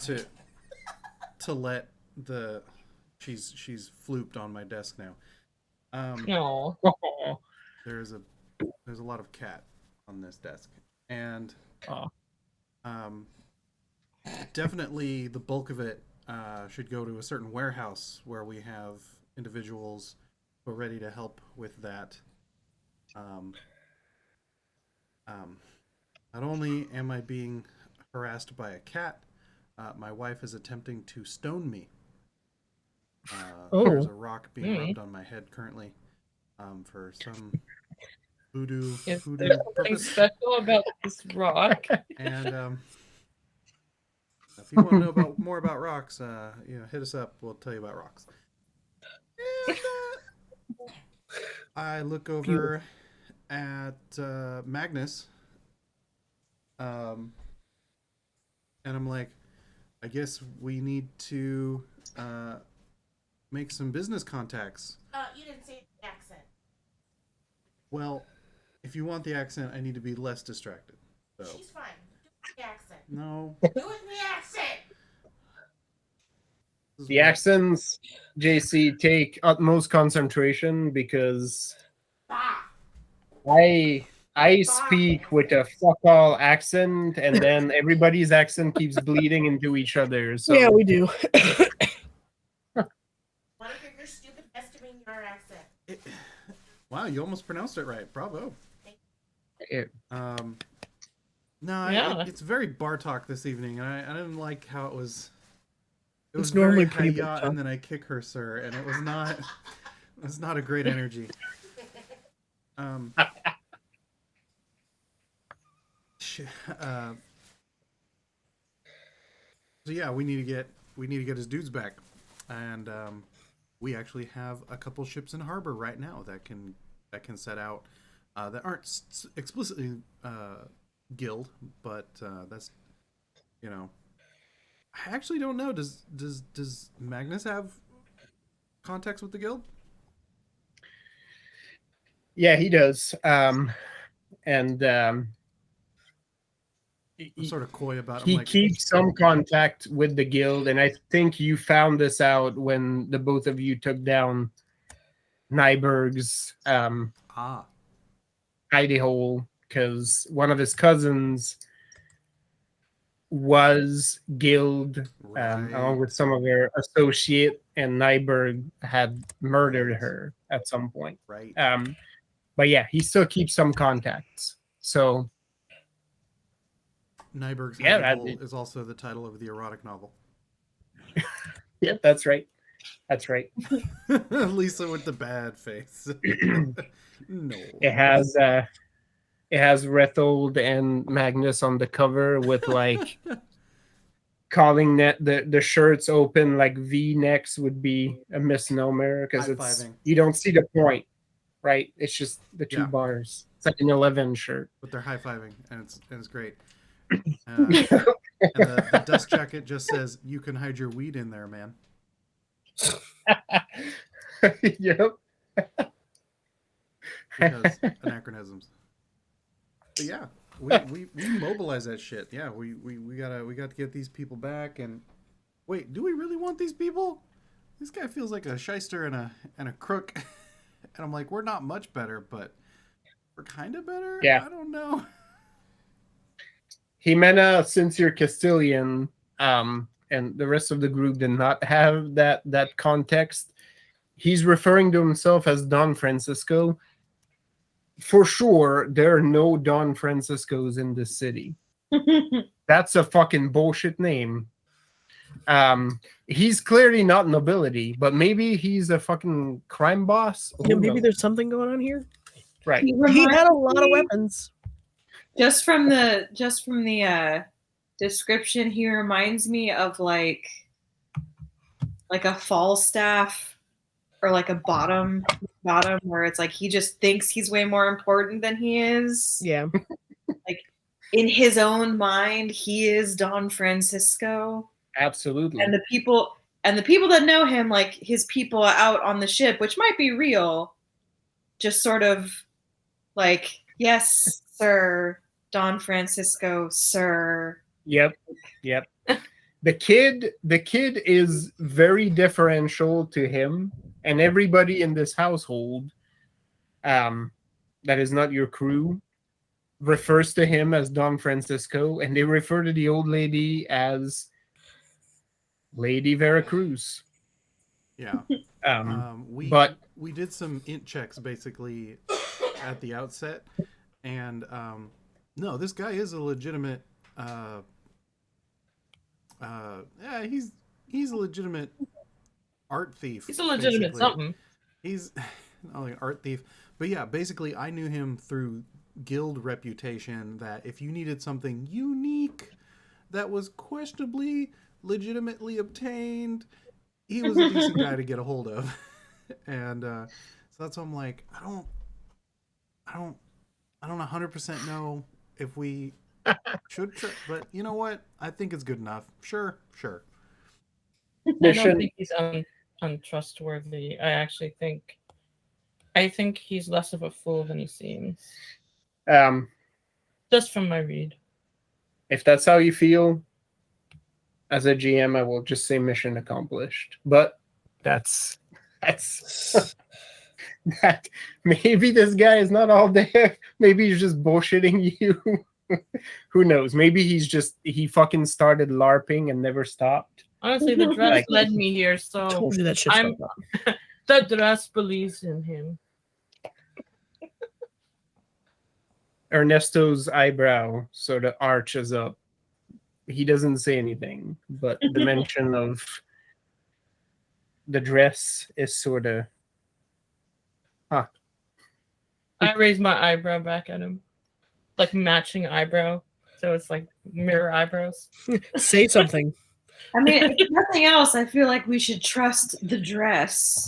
to let the she's flooped on my desk now. No. There's a lot of cat on this desk, and Oh. Definitely the bulk of it should go to a certain warehouse where we have individuals who are ready to help with that. Um, um, Not only am I being harassed by a cat, my wife is attempting to stone me. There's a rock being rubbed on my head currently for some voodoo Is there something purpose. special about this rock? And if you want to know more about rocks, hit us up. We'll tell you about rocks. And I look over at Magnus, and I'm like, I guess we need to make some business contacts. You didn't say the accent. Well, if you want the accent, I need to be less distracted. So. She's fine. Do the accent. No. Do it in the accent. The accents, JC, take utmost concentration because I speak with a fuck all accent, and then everybody's accent keeps bleeding into each other. So. Yeah, we do. What if your stupid estimate your accent? Wow, you almost pronounced it right. Bravo. It's very Bartok this evening, and I didn't like how it was. It was normally pretty Bartok. And then I kick her, sir, and it was not. It was not a great energy. So yeah, we need to get his dudes back, and we actually have a couple ships in harbor right now that can set out that aren't explicitly guild, but that's I actually don't know. Does Magnus have contacts with the guild? Yeah, he does. And I'm sort of coy about. He keeps some contact with the guild, and I think you found this out when the both of you took down Nyberg's hidey hole, because one of his cousins was guild, along with some of their associate, and Nyberg had murdered her at some point. Right. But yeah, he still keeps some contacts. So Nyberg's Hole is also the title of the erotic novel. Yep, that's right. That's right. Lisa with the bad face. No. It has Rethold and Magnus on the cover with like calling the shirts open like V-necks would be a misnomer because you don't see the point, right? It's just the two bars. It's like an 11 shirt. But they're high-fiving, and it's great. And the dust jacket just says, "You can hide your weed in there, man." Yep. Because anachronisms. But yeah, we mobilize that shit. Yeah, we got to get these people back. And wait, do we really want these people? This guy feels like a shyster and a crook. And I'm like, we're not much better, but we're kind of better. Yeah, I don't know. Jimena, since you're Castilian, and the rest of the group did not have that context, he's referring to himself as Don Francisco. For sure, there are no Don Franciscos in this city. That's a fucking bullshit name. He's clearly not nobility, but maybe he's a fucking crime boss. Yeah, maybe there's something going on here. Right. He had a lot of weapons. Just from the description, he reminds me of like a Falstaff or like a bottom where it's like he just thinks he's way more important than he is. Yeah. Like in his own mind, he is Don Francisco. Absolutely. And the people that know him, like his people out on the ship, which might be real, just sort of like, yes, sir, Don Francisco, sir. Yep. the kid is very differential to him, and everybody in this household that is not your crew refers to him as Don Francisco, and they refer to the old lady as Lady Veracruz. Yeah. But we did some int checks basically at the outset, and no, this guy is a legitimate. Yeah, he's a legitimate art thief. He's a legitimate basically. something. He's not only an art thief, but yeah, basically I knew him through guild reputation. That if you needed something unique that was questionably legitimately obtained, he was a decent guy to get a hold of. And so that's why I'm like, I don't 100% know if we should try, but you know what? I think it's good enough. Sure. I don't think he's untrustworthy. I think he's less of a fool than he seems. Just from my read. If that's how you feel, as a GM, I will just say mission accomplished. But that's that. Maybe this guy is not all there. Maybe he's just bullshitting you. Who knows? Maybe he fucking started LARPing and never stopped. Honestly, the dress led me here, so Told you that shit's fucked up. the dress believes in him. Ernesto's eyebrow sort of arches up. He doesn't say anything, but the mention of the dress is sort of, huh. I raise my eyebrow back at him, like matching eyebrow, so it's like mirror eyebrows. Say something. I mean, if nothing else, I feel like we should trust the dress.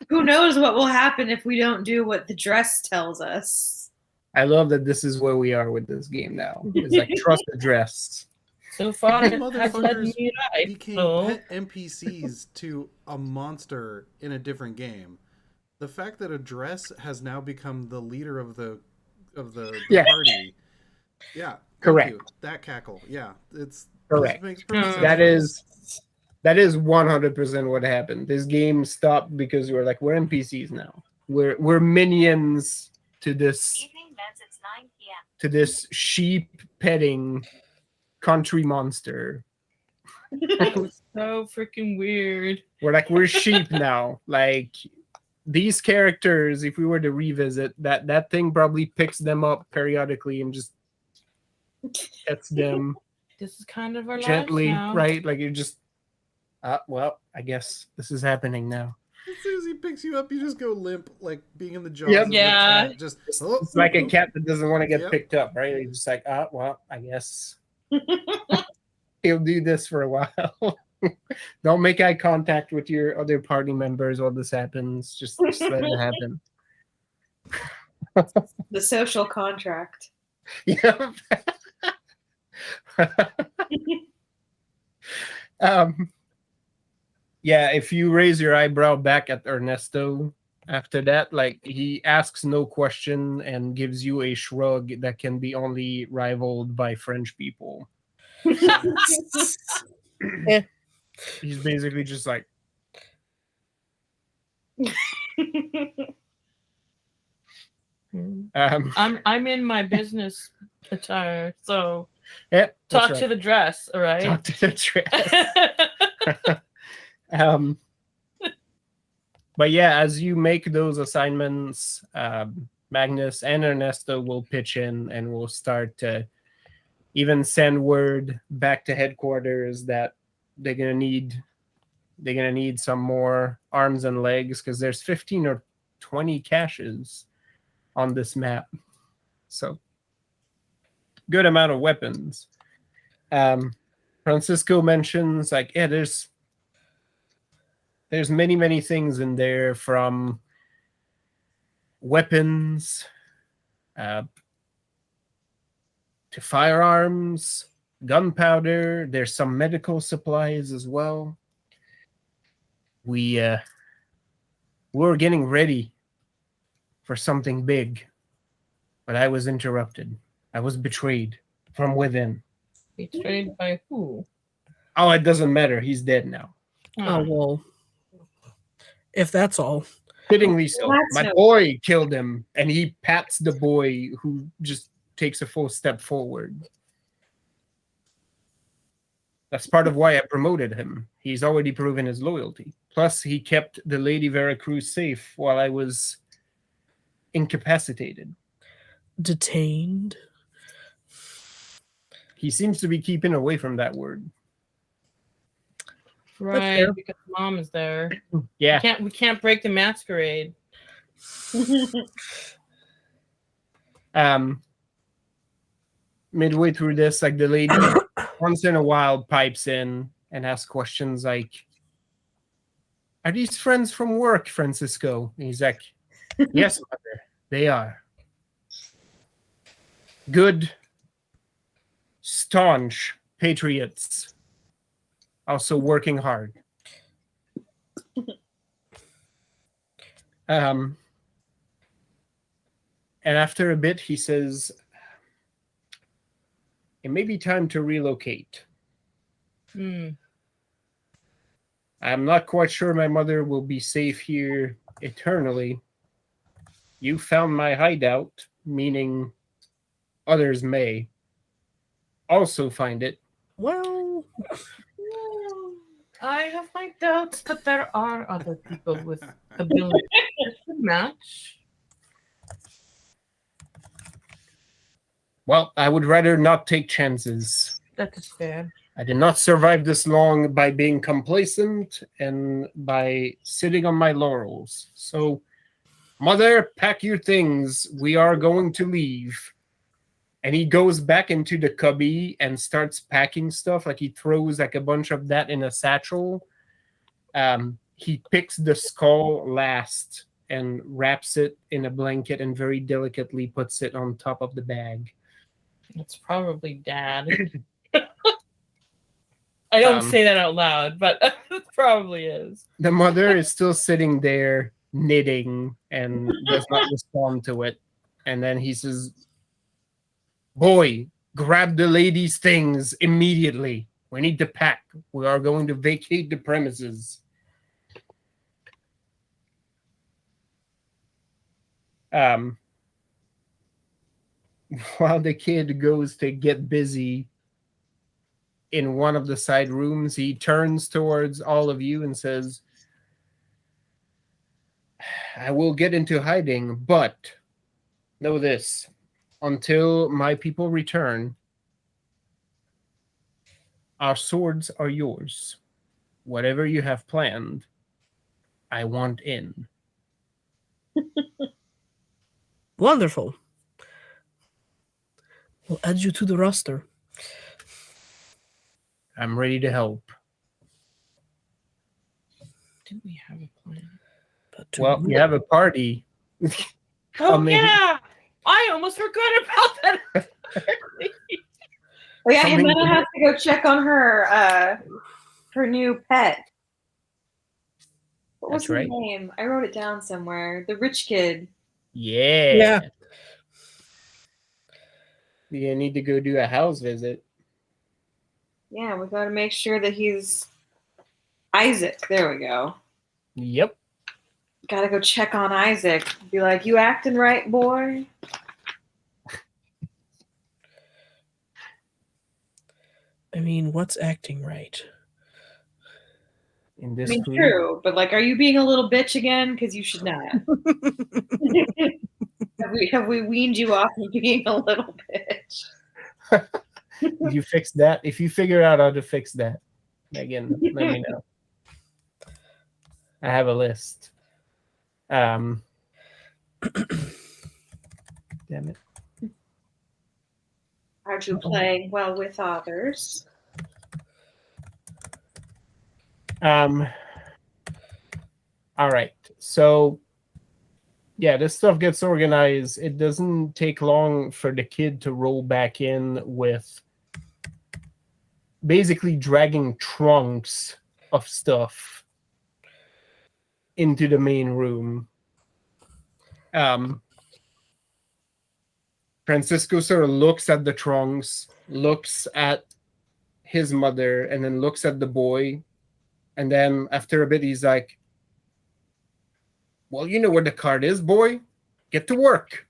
Who knows what will happen if we don't do what the dress tells us? I love that this is where we are with this game now. It's like trust the dress. So far, it has led Motherfuckers me right. became So pet NPCs to a monster in a different game. The fact that a dress has now become the leader of the Yeah. party. Yeah. thank Correct. you. That cackle. Yeah. It's Correct. this makes perfect sense. That is 100% what happened. This game stopped because we're like, we're NPCs now. We're minions to this Evening meds, it's 9 p.m. to this sheep petting country monster. that was so freaking weird. We're sheep now. Like these characters, if we were to revisit that thing probably picks them up periodically and just pets them This is kind of our gently, lives now. right? Like you just well, I guess this is happening now. As soon as he picks you up, you just go limp, like being in the jaws Yep. of Yeah. the cat. Just It's like a cat that doesn't want to get Yep. picked up, right? He's just like, well, I guess he'll do this for a while. Don't make eye contact with your other party members while this happens. Just let it happen. The social contract. Yeah. Yeah, if you raise your eyebrow back at Ernesto after that, like he asks no question and gives you a shrug that can be only rivaled by French people. Yeah. He's basically just like, I'm in my business attire, so yeah, talk that's to right. the dress, all right? Talk to the dress. But yeah, as you make those assignments, Magnus and Ernesto will pitch in and will start to even send word back to headquarters that they're gonna need some more arms and legs because there's 15 or 20 caches on this map, so good amount of weapons. Francisco mentions like, yeah, there's many things in there, from weapons to firearms, gunpowder. There's some medical supplies as well. We were getting ready for something big, but I was interrupted. I was betrayed from within. Betrayed by who? Oh, it doesn't matter. He's dead now. Oh well. If that's all. Fittingly so. Well, that's My no- boy killed him, and he pats the boy who just takes a full step forward. That's part of why I promoted him. He's already proven his loyalty. Plus, he kept the Lady Veracruz safe while I was incapacitated. Detained. He seems to be keeping away from that word. Right, fair. because mom is there. Yeah. We can't break the masquerade. Midway through this, like the lady once in a while pipes in and asks questions like, "Are these friends from work, Francisco?" And he's like, "Yes, mother, they are. Good, staunch patriots, also working hard." And after a bit, he says, "It may be time to relocate. Hmm. I'm not quite sure my mother will be safe here eternally. You found my hideout, meaning others may also find it. Well, I have my doubts, but there are other people with ability to match. Well, I would rather not take chances. That is fair. I did not survive this long by being complacent and by sitting on my laurels. So, mother, pack your things. We are going to leave." And he goes back into the cubby and starts packing stuff. Like he throws like a bunch of that in a satchel. He picks the skull last and wraps it in a blanket and very delicately puts it on top of the bag. It's probably dad. I don't say that out loud, but it probably is. The mother is still sitting there knitting and does not respond to it. And then he says, "Boy, grab the lady's things immediately. We need to pack. We are going to vacate the premises." While the kid goes to get busy in one of the side rooms, he turns towards all of you and says, "I will get into hiding, but know this. Until my people return, our swords are yours. Whatever you have planned, I want in." wonderful. We'll add you to the roster. I'm ready to help. Do we have a plan? But to Well, you have a party. Oh, maybe- yeah! I almost forgot about that. Oh yeah, Coming- Jimena has to go check on her new pet. What was That's his right. name? I wrote it down somewhere. The rich kid. Yeah. Yeah. You need to go do a house visit. Yeah, we got to make sure that he's Isaac. There we go. Yep. Got to go check on Isaac. Be like, "You acting right, boy?" I mean, what's acting right? In I this mean, group. true, but like, are you being a little bitch again? Because you should not. Have we weaned you off of being a little bitch? Did you fix that? If you figure out how to fix that, Megan, let me know. I have a list. Damn it. Are you playing well with others? All right. So yeah, this stuff gets organized. It doesn't take long for the kid to roll back in with basically dragging trunks of stuff into the main room. Francisco sort of looks at the trunks, looks at his mother and then looks at the boy. And then after a bit, he's like, well, you know where the cart is, boy. Get to work.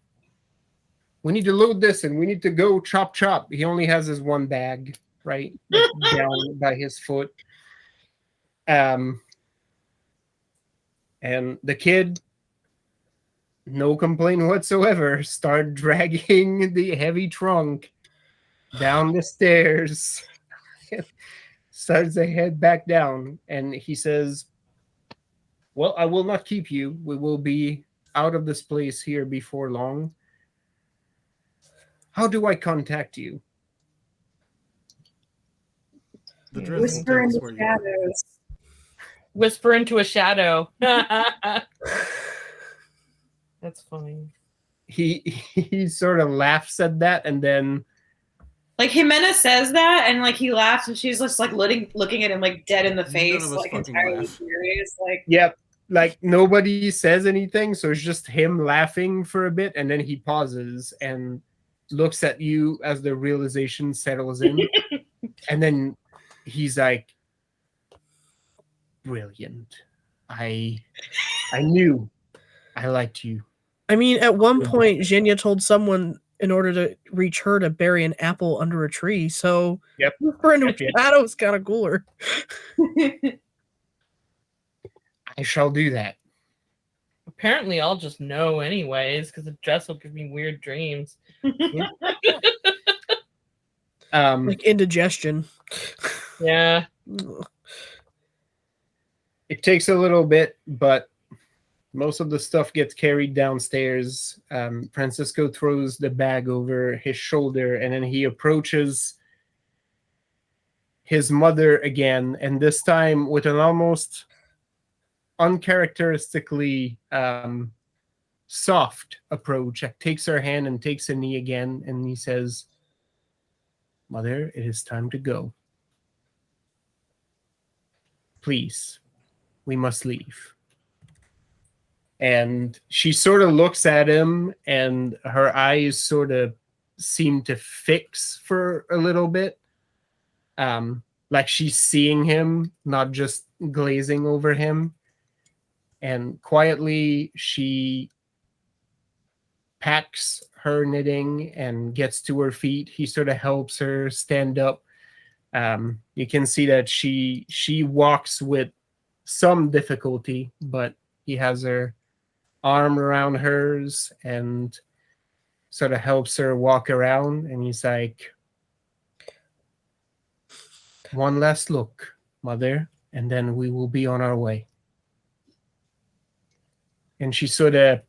We need to load this and we need to go chop chop. He only has his one bag, right? Down by his foot. And the kid, no complaint whatsoever, start dragging the heavy trunk down the stairs. Starts to head back down, and he says, well, I will not keep you. We will be out of this place here before long. How do I contact you? The Dresden Whisper in tells the where you are. shadows. Whisper into a shadow. That's funny. He sort of laughs at that, and then Like Jimena says that, and like he laughs, and she's just like looking at him like dead in the face, of us like fucking entirely laugh. serious. Like yep, like nobody says anything, so it's just him laughing for a bit, and then he pauses and looks at you as the realization settles in, and then he's like, brilliant. I knew I liked you. I mean, at one point, Xenia told someone in order to reach her to bury an apple under a tree. So, Yep. Whisper into a Yep. shadow is kind of cooler. I shall do that. Apparently, I'll just know anyways because the dress will give me weird dreams. Like indigestion. Yeah. It takes a little bit, but most of the stuff gets carried downstairs. Francisco throws the bag over his shoulder, and then he approaches his mother again, and this time with an almost uncharacteristically soft approach. Takes her hand and takes a knee again, and he says, Mother, it is time to go. Please, we must leave. And she sort of looks at him, and her eyes sort of seem to fix for a little bit. Like she's seeing him, not just glazing over him. And quietly, she packs her knitting and gets to her feet. He sort of helps her stand up. You can see that she walks with some difficulty, but he has her arm around hers and sort of helps her walk around. And he's like, one last look, Mother, and then we will be on our way. And she sort of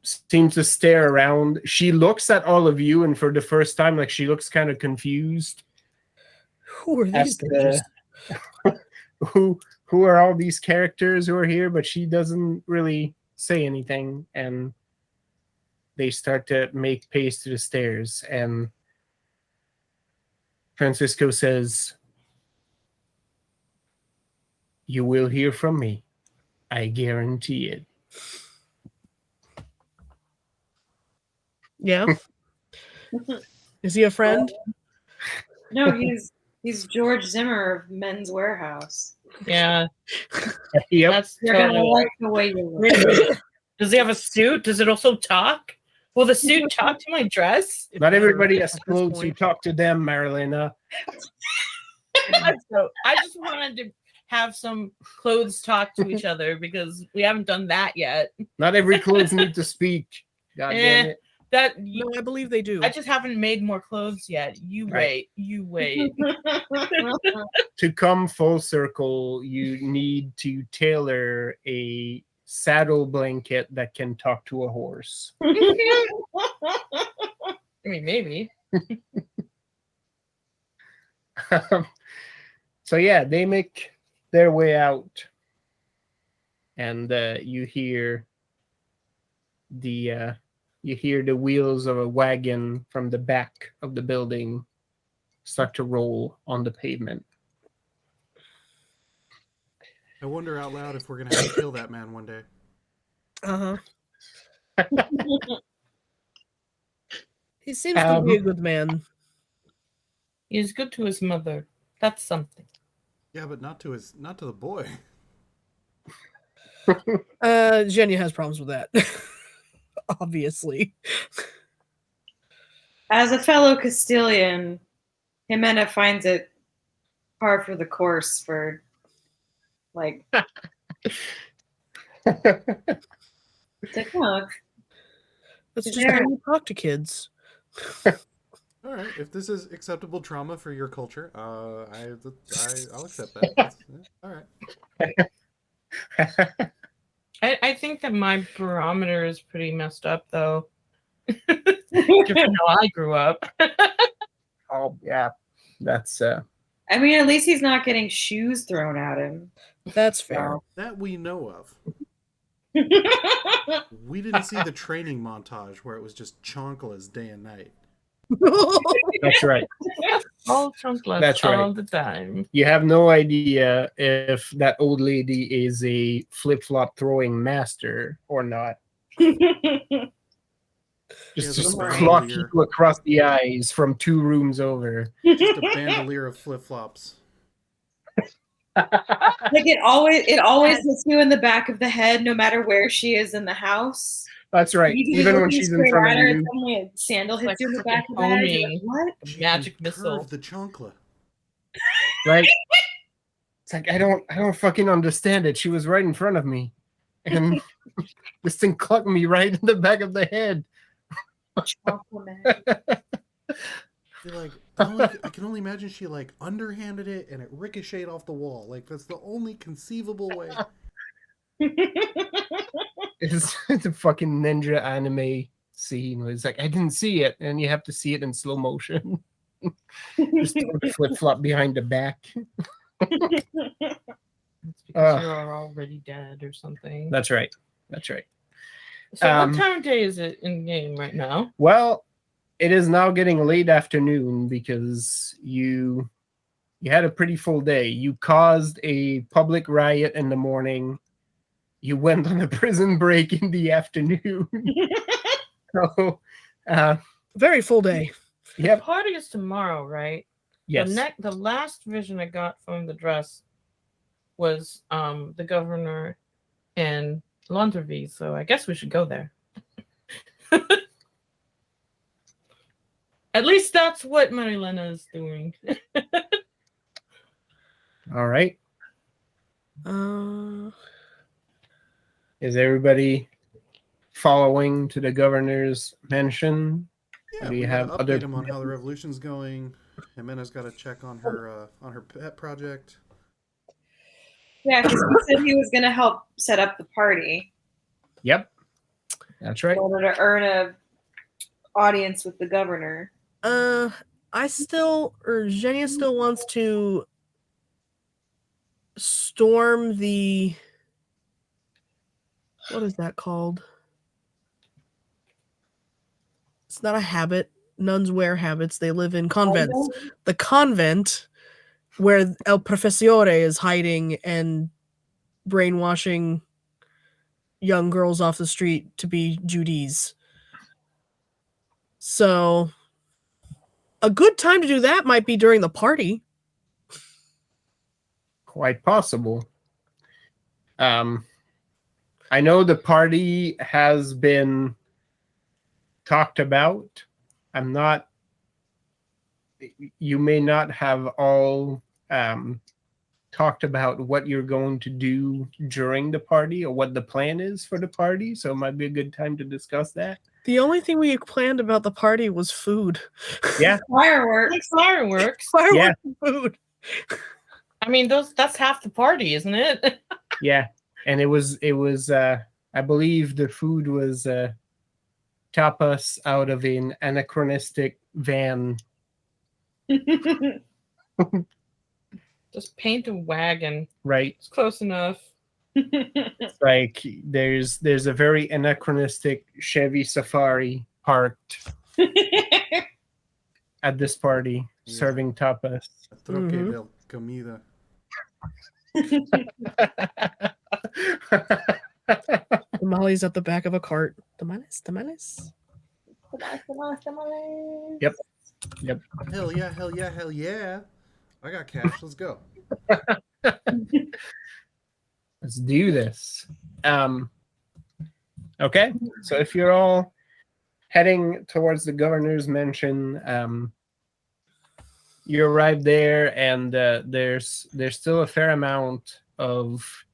seems to stare around. She looks at all of you, and for the first time, like she looks kind of confused. Who are these bitches? Who are all these characters who are here? But she doesn't really say anything, and they start to make pace to the stairs. And Francisco says, you will hear from me. I guarantee it. Yeah. Is he a friend? no, he's George Zimmer of Men's Warehouse. Yeah. Yep. That's You're gonna totally- like the way you look. Does he have a suit? Does it also talk? Will the suit talk to my dress? Not everybody has At this clothes. You point. talk to them, Marilena. So I just wanted to have some clothes talk to each other because we haven't done that yet. Not every clothes need to speak. God damn Eh. it. That No, I believe they do. I just haven't made more clothes yet. You Right. wait. You wait. To come full circle, you need to tailor a saddle blanket that can talk to a horse. I mean, maybe. So yeah, they make their way out, and you hear the wheels of a wagon from the back of the building start to roll on the pavement. I wonder out loud if we're gonna have to kill that man one day. Uh-huh. He seems to be a good man. He's good to his mother. That's something. Yeah, but not to the boy. Jenya has problems with that. Obviously. As a fellow Castilian, Jimena finds it par for the course for, like, it's like, oh, That's Is just there- how you talk to kids. All right, if this is acceptable trauma for your culture, I'll accept that. All right. I think that my barometer is pretty messed up, though. Given how I grew up. Oh yeah, that's I mean, at least he's not getting shoes thrown at him. That's fair. That we know of. We didn't see the training montage where it was just chanclas day and night. that's right. All chunkless That's right. all the time. You have no idea if that old lady is a flip-flop throwing master or not. Just Yeah, just the clock bandolier. people across the eyes from 2 rooms over. Just a bandolier of flip flops. Like it always hits you in the back of the head, no matter where she is in the house. That's right. You can be Even when looking she's in straight front at of her, you. suddenly a sandal hits Like you in the frickin' back of the head. You're homing. like, what? A magic Curve missile. the chancla. Right? It's like I don't fucking understand it. She was right in front of me. And this thing clucked me right in the back of the head. You're like, I can only imagine she like underhanded it and it ricocheted off the wall. Like that's the only conceivable way. It's a fucking ninja anime scene where it's like I didn't see it, and you have to see it in slow motion. Just flip flop behind the back. It's because you're already dead or something. That's right. That's right. So um, what time of day is it in game right now? Well, it is now getting late afternoon because you had a pretty full day. You caused a public riot in the morning. You went on a prison break in the afternoon. So, Very full day. The yep. party is tomorrow, right? Yes. The last vision I got from the dress was the governor and Londervie, so I guess we should go there. At least that's what Marilena is doing. All right. Is everybody following to the governor's mansion? Yeah, Do you we have gotta other update him on how the revolution's going. Jimena's got to check on her pet project. Yeah, because he said he was going to help set up the party Yep. That's right. in order to earn a audience with the governor. Zhenya still wants to storm the, what is that called? It's not a habit. Nuns wear habits. They live in convents. The convent where El Professore is hiding and brainwashing young girls off the street to be Judies. So a good time to do that might be during the party. Quite possible. I know the party has been talked about. You may not have all talked about what you're going to do during the party or what the plan is for the party, so it might be a good time to discuss that. The only thing we planned about the party was food. Yeah. Fireworks. Like fireworks. Fireworks and food. I mean, that's half the party, isn't it? Yeah. And it was I believe the food was tapas out of an anachronistic van. Just paint a wagon. Right. It's close enough. Like there's a very anachronistic Chevy Safari parked at this party Yeah. serving tapas. Troque Mhm. del comida. Tamales at the back of a cart. Tamales. Yep. Hell yeah, hell yeah, hell yeah. I got cash. Let's go. Let's do this. Okay, so if you're all heading towards the governor's mansion, you arrive there, and there's still a fair amount of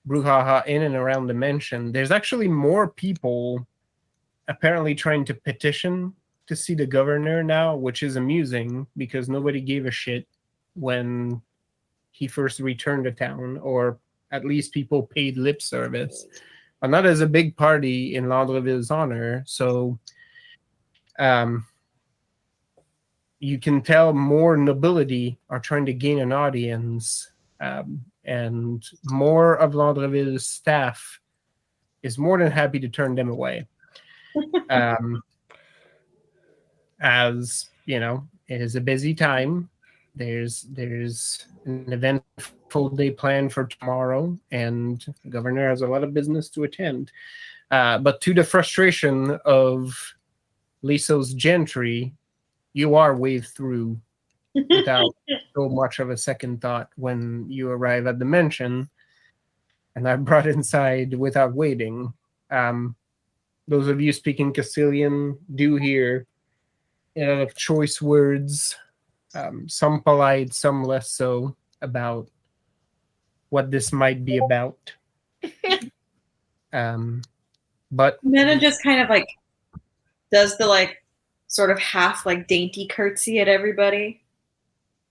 brouhaha in and around the mansion. There's actually more people apparently trying to petition to see the governor now, which is amusing because nobody gave a shit when he first returned to town, or at least people paid lip service. And that is a big party in Landreville's honor, so you can tell more nobility are trying to gain an audience, and more of Landreville's staff is more than happy to turn them away. As you know, it is a busy time. There's an eventful day planned for tomorrow, and the governor has a lot of business to attend. But to the frustration of Liso's gentry, you are waved through without so much of a second thought when you arrive at the mansion, and are brought inside without waiting. Those of you speaking Castilian do hear a lot of choice words, some polite, some less so, about what this might be about. But Minna just kind of like does the like sort of half like dainty curtsy at everybody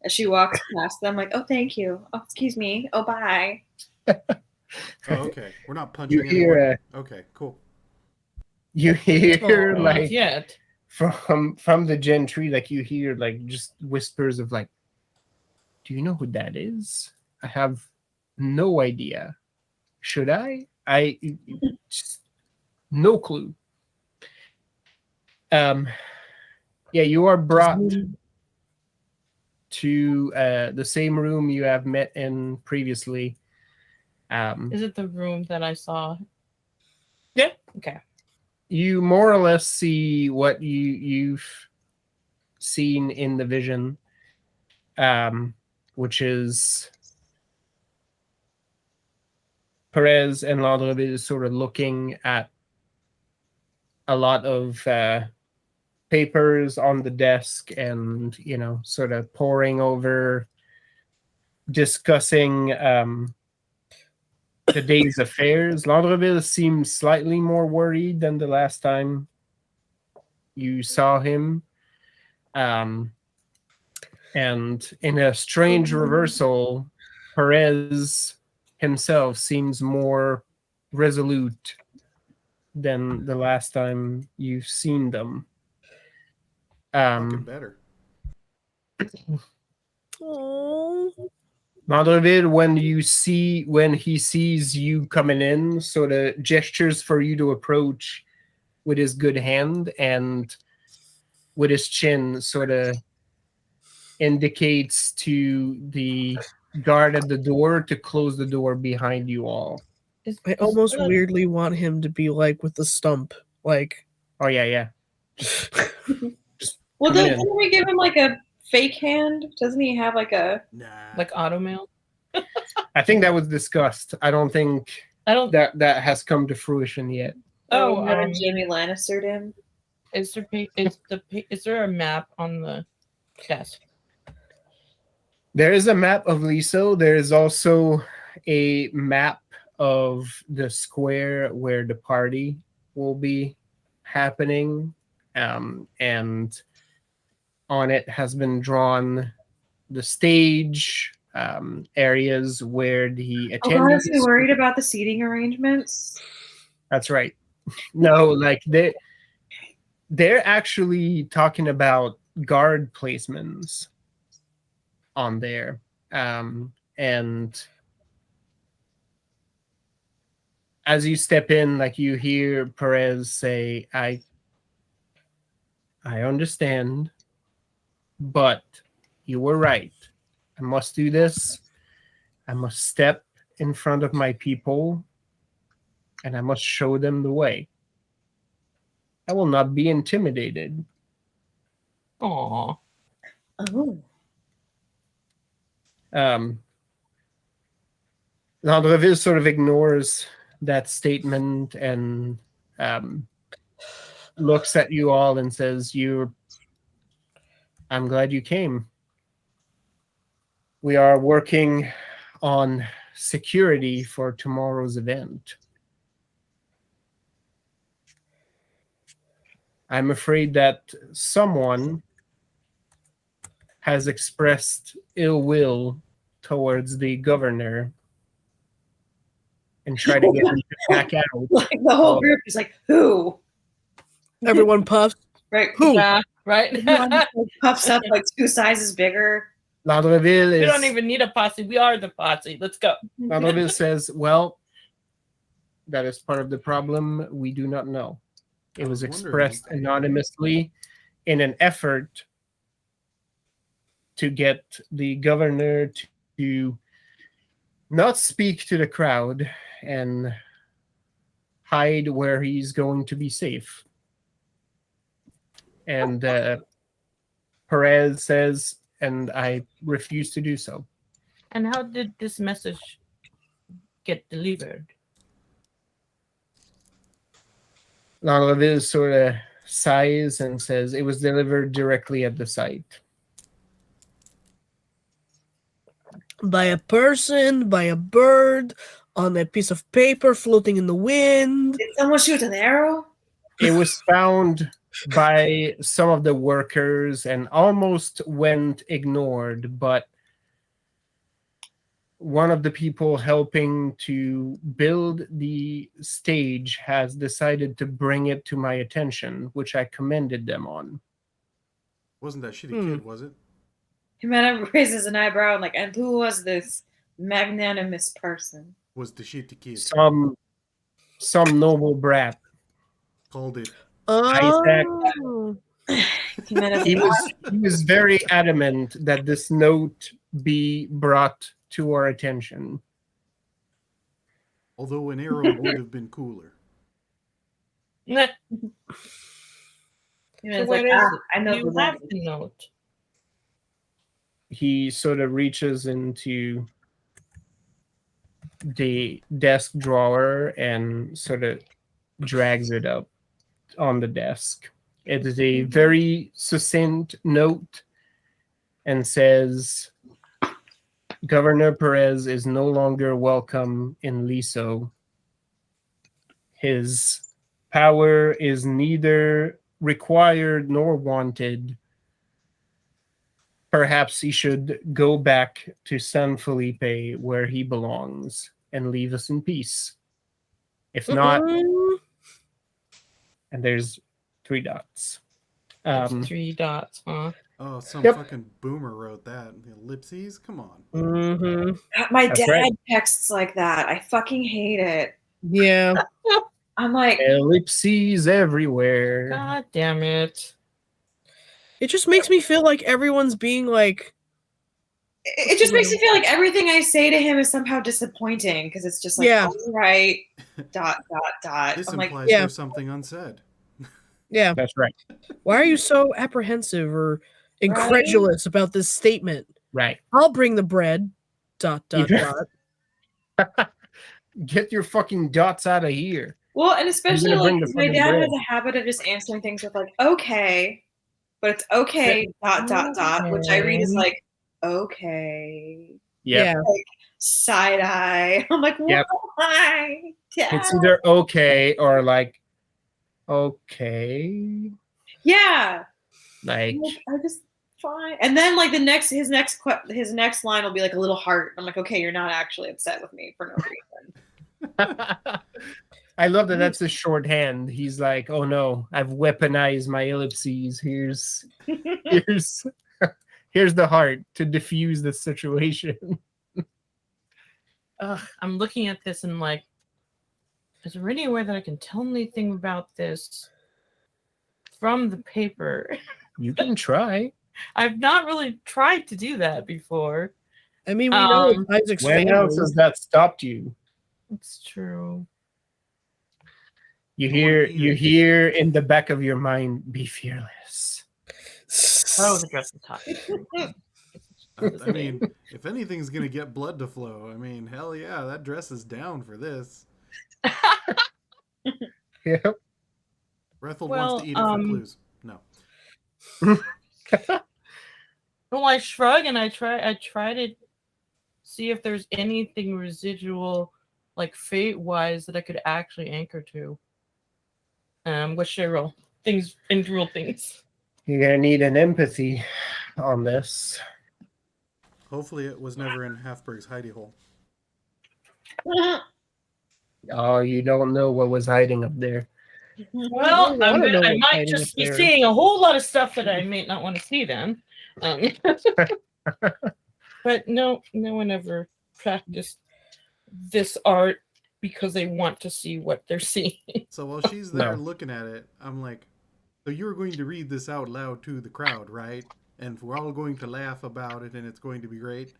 as she walks past them, like, oh, thank you. Oh, excuse me. Oh, bye. Oh, okay. We're not punching you hear anyone. Okay, cool. you hear Not like yet. from the gentry, like you hear like just whispers of like, do you know who that is? I have no idea. Should I? Just no clue. Yeah, you are brought to the same room you have met in previously. Is it the room that I saw? Yeah. Okay. You more or less see what you've seen in the vision, which is Perez and Landreville sort of looking at a lot of papers on the desk, and sort of poring over, discussing the day's affairs. Landreville seems slightly more worried than the last time you saw him. And in a strange reversal, Perez himself seems more resolute than the last time you've seen them. Fucking better. Oh, Landreville, when he sees you coming in, sort of gestures for you to approach with his good hand, and with his chin sort of indicates to the guard at the door to close the door behind you all. I almost weirdly want him to be like with the stump, like. Oh yeah. Well, Come in. didn't we give him like a fake hand? Doesn't he have like a Nah. Like automail? I think that was discussed. I don't think I don't. that has come to fruition yet. Oh, Jamie Lannister him? is there a map on the desk? There is a map of Liso. There is also a map of the square where the party will be happening, and on it has been drawn the stage, areas where the Oh, God, is attendees. he worried about the seating arrangements? That's right. No, like they're actually talking about guard placements on there, and as you step in, like you hear Perez say, I understand, but you were right. I must do this. I must step in front of my people, and I must show them the way. I will not be intimidated. Aw. Oh. Landreville sort of ignores that statement and looks at you all and says, I'm glad you came. We are working on security for tomorrow's event. I'm afraid that someone has expressed ill will towards the governor and tried to get him to back out. Like the whole group is like, who? Everyone puffs. Right. Who? Yeah, right. Everyone like, puffs up like 2 sizes bigger. Landreville We is. don't even need a posse. We are the posse. Let's go. Landreville says, "Well, that is part of the problem. We do not know. It was was expressed wondering. anonymously in an effort to get the governor to not speak to the crowd and hide where he's going to be safe." And Perez says, and I refuse to do so. And how did this message get delivered? Landreville sort of sighs and says, it was delivered directly at the site. By a person, by a bird, on a piece of paper floating in the wind. Did someone shoot an arrow? It was found by some of the workers and almost went ignored, but one of the people helping to build the stage has decided to bring it to my attention, which I commended them on. Wasn't that shitty Hmm. kid, was it? Jimena raises an eyebrow and like, and who was this magnanimous person? Was the shitty kid. Some noble brat. Called it. Oh. Jimena's He like, was very adamant that this note be brought to our attention. Although an arrow would have been cooler. Nah, Jimena's where like, is ah, it? I know You the have language. the note. He sort of reaches into the desk drawer and sort of drags it up on the desk. It is a very succinct note and says, Governor Perez is no longer welcome in Liso. His power is neither required nor wanted. Perhaps he should go back to San Felipe where he belongs and leave us in peace. If not, and there's 3 dots. It's 3 dots, huh? Oh, some Yep. fucking boomer wrote that. Ellipses? Come on. Mm-hmm. My That's dad right. texts like that. I fucking hate it. Yeah. I'm like, Ellipses everywhere. God damn it. It just makes me feel like everyone's being like, it just makes me feel like everything I say to him is somehow disappointing because it's just like, Yeah. all right, dot, dot, dot. This I'm like, implies yeah. there's something unsaid. yeah, That's right. why are you so apprehensive or incredulous about this statement? Right. I'll bring the bread. Dot, dot, Yeah. dot. Get your fucking dots out of here. well, and especially gonna bring like the my fucking dad bread. has a habit of just answering things with like, okay, but it's okay, dot, dot, dot, which I read as Okay. like, okay, Yep. Yeah. side eye. I'm like, Yep. why? Dad? It's either okay or like, okay. Yeah. Like, I'm like, I just fine. And then like his next line will be like a little heart. I'm like, okay, you're not actually upset with me for no reason. I love that that's a shorthand. He's like, oh no, I've weaponized my ellipses. Here's here's the heart to diffuse the situation. Ugh, I'm looking at this and like, is there any way that I can tell anything about this from the paper? You can try. I've not really tried to do that before. I mean, we know Um, Isaac's When family. else has that stopped you? It's true. You I hear wanna eat you it. hear in the back of your mind, be fearless. Oh, the dress is hot. I mean, if anything's gonna get blood to flow, I mean, hell yeah, that dress is down for this. Yep. Brethel Well, wants to eat it for clues. No. Well, I shrug and I try to see if there's anything residual, like fate-wise, that I could actually anchor to. What should I roll? Real things. You're gonna need an empathy on this. Hopefully, it was never in Halfberg's hidey hole. Oh, you don't know what was hiding up there. Well, I wanna know I what's might hiding just up be there. seeing a whole lot of stuff that I may not want to see then. But no one ever practiced this art because they want to see what they're seeing. So while she's there No. looking at it, I'm like, so you're going to read this out loud to the crowd, right? And we're all going to laugh about it and it's going to be great.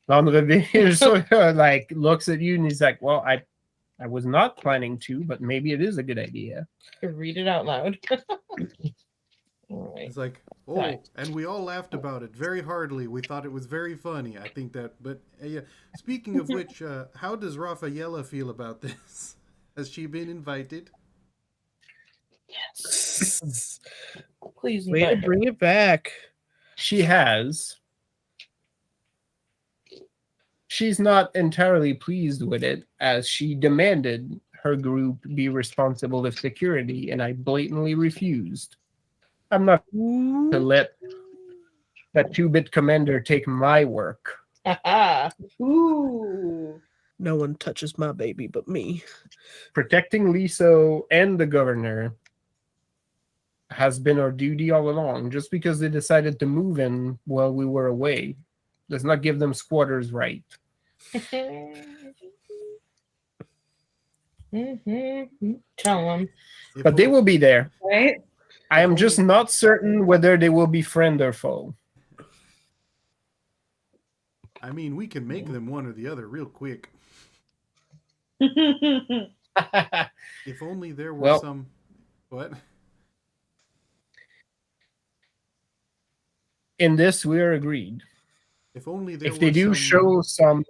Landrevier sort of like looks at you and he's like, "Well, I was not planning to, but maybe it is a good idea." Read it out loud. All right. It's like, oh, Right. and we all laughed about it very heartily. We thought it was very funny. I think that, but yeah. Speaking of which, how does Rafaela feel about this? Has she been invited? Yes. Please Way to invite her. bring it back. She has. She's not entirely pleased with it, as she demanded her group be responsible of security, and I blatantly refused. I'm not to let that 2-bit commander take my work. Haha. Ooh. No one touches my baby but me. Protecting Liso and the governor has been our duty all along. Just because they decided to move in while we were away does not give them squatters' right. Tell them. If But they o- will be there. Right? I am just not certain whether they will be friend or foe. I mean, we can make them one or the other real quick. Right? If only there were Well- some. What? In this, we are agreed. If only there If they were do some... show some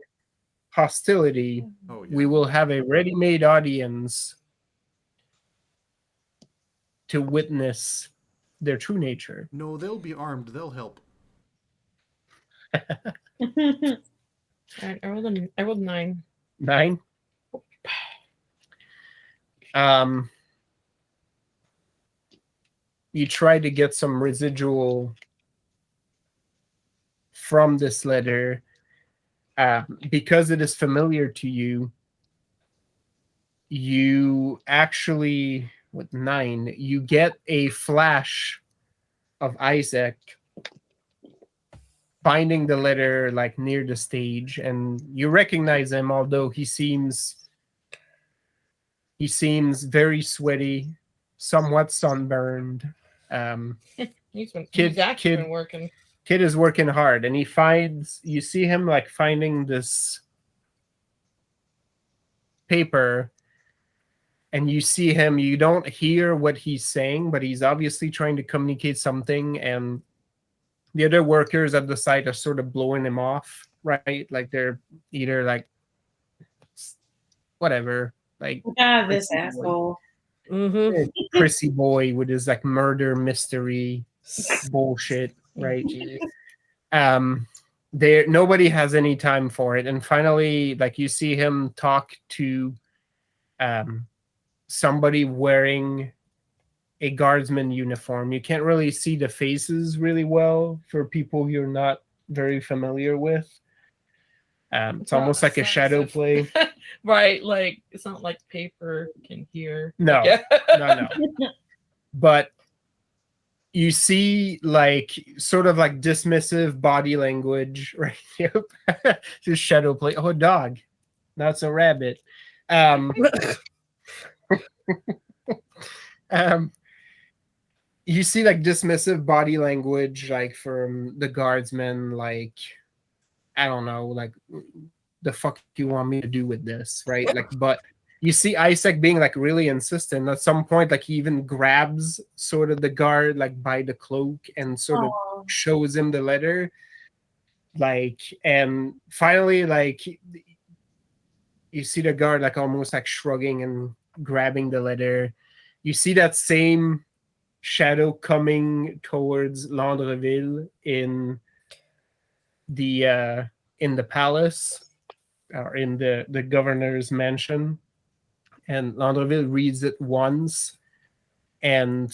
hostility, Oh, yeah. we will have a ready-made audience to witness their true nature. No, they'll be armed. They'll help. All right, I rolled 9. 9. You try to get some residual from this letter because it is familiar to you. You actually, with 9, you get a flash of Isaac finding the letter like near the stage, and you recognize him, although he seems very sweaty, somewhat sunburned. He's Kid- actually kid- been working. Kid is working hard, and you see him like finding this paper, and you see him, you don't hear what he's saying, but he's obviously trying to communicate something, and the other workers at the site are sort of blowing him off, right? Like they're either like whatever, like Yeah, this asshole. Mm-hmm. Chrissy boy with his like murder mystery bullshit, right? Nobody has any time for it, and finally, like you see him talk to somebody wearing a guardsman uniform. You can't really see the faces really well for people you're not very familiar with. It's almost like a shadow play. Right, like it's not like paper can hear. No, Yeah. no. But you see like sort of like dismissive body language, right? Yep. Just shadow play. Oh, dog. That's a rabbit. You see like dismissive body language like from the guardsmen, like I don't know, like the fuck you want me to do with this, right? Like, but you see Isaac being like really insistent. At some point, like he even grabs sort of the guard like by the cloak and sort of Aw. shows him the letter. Like, and finally, like you see the guard like almost like shrugging and grabbing the letter. You see that same shadow coming towards Landreville in the palace or in the governor's mansion. And Landreville reads it once, and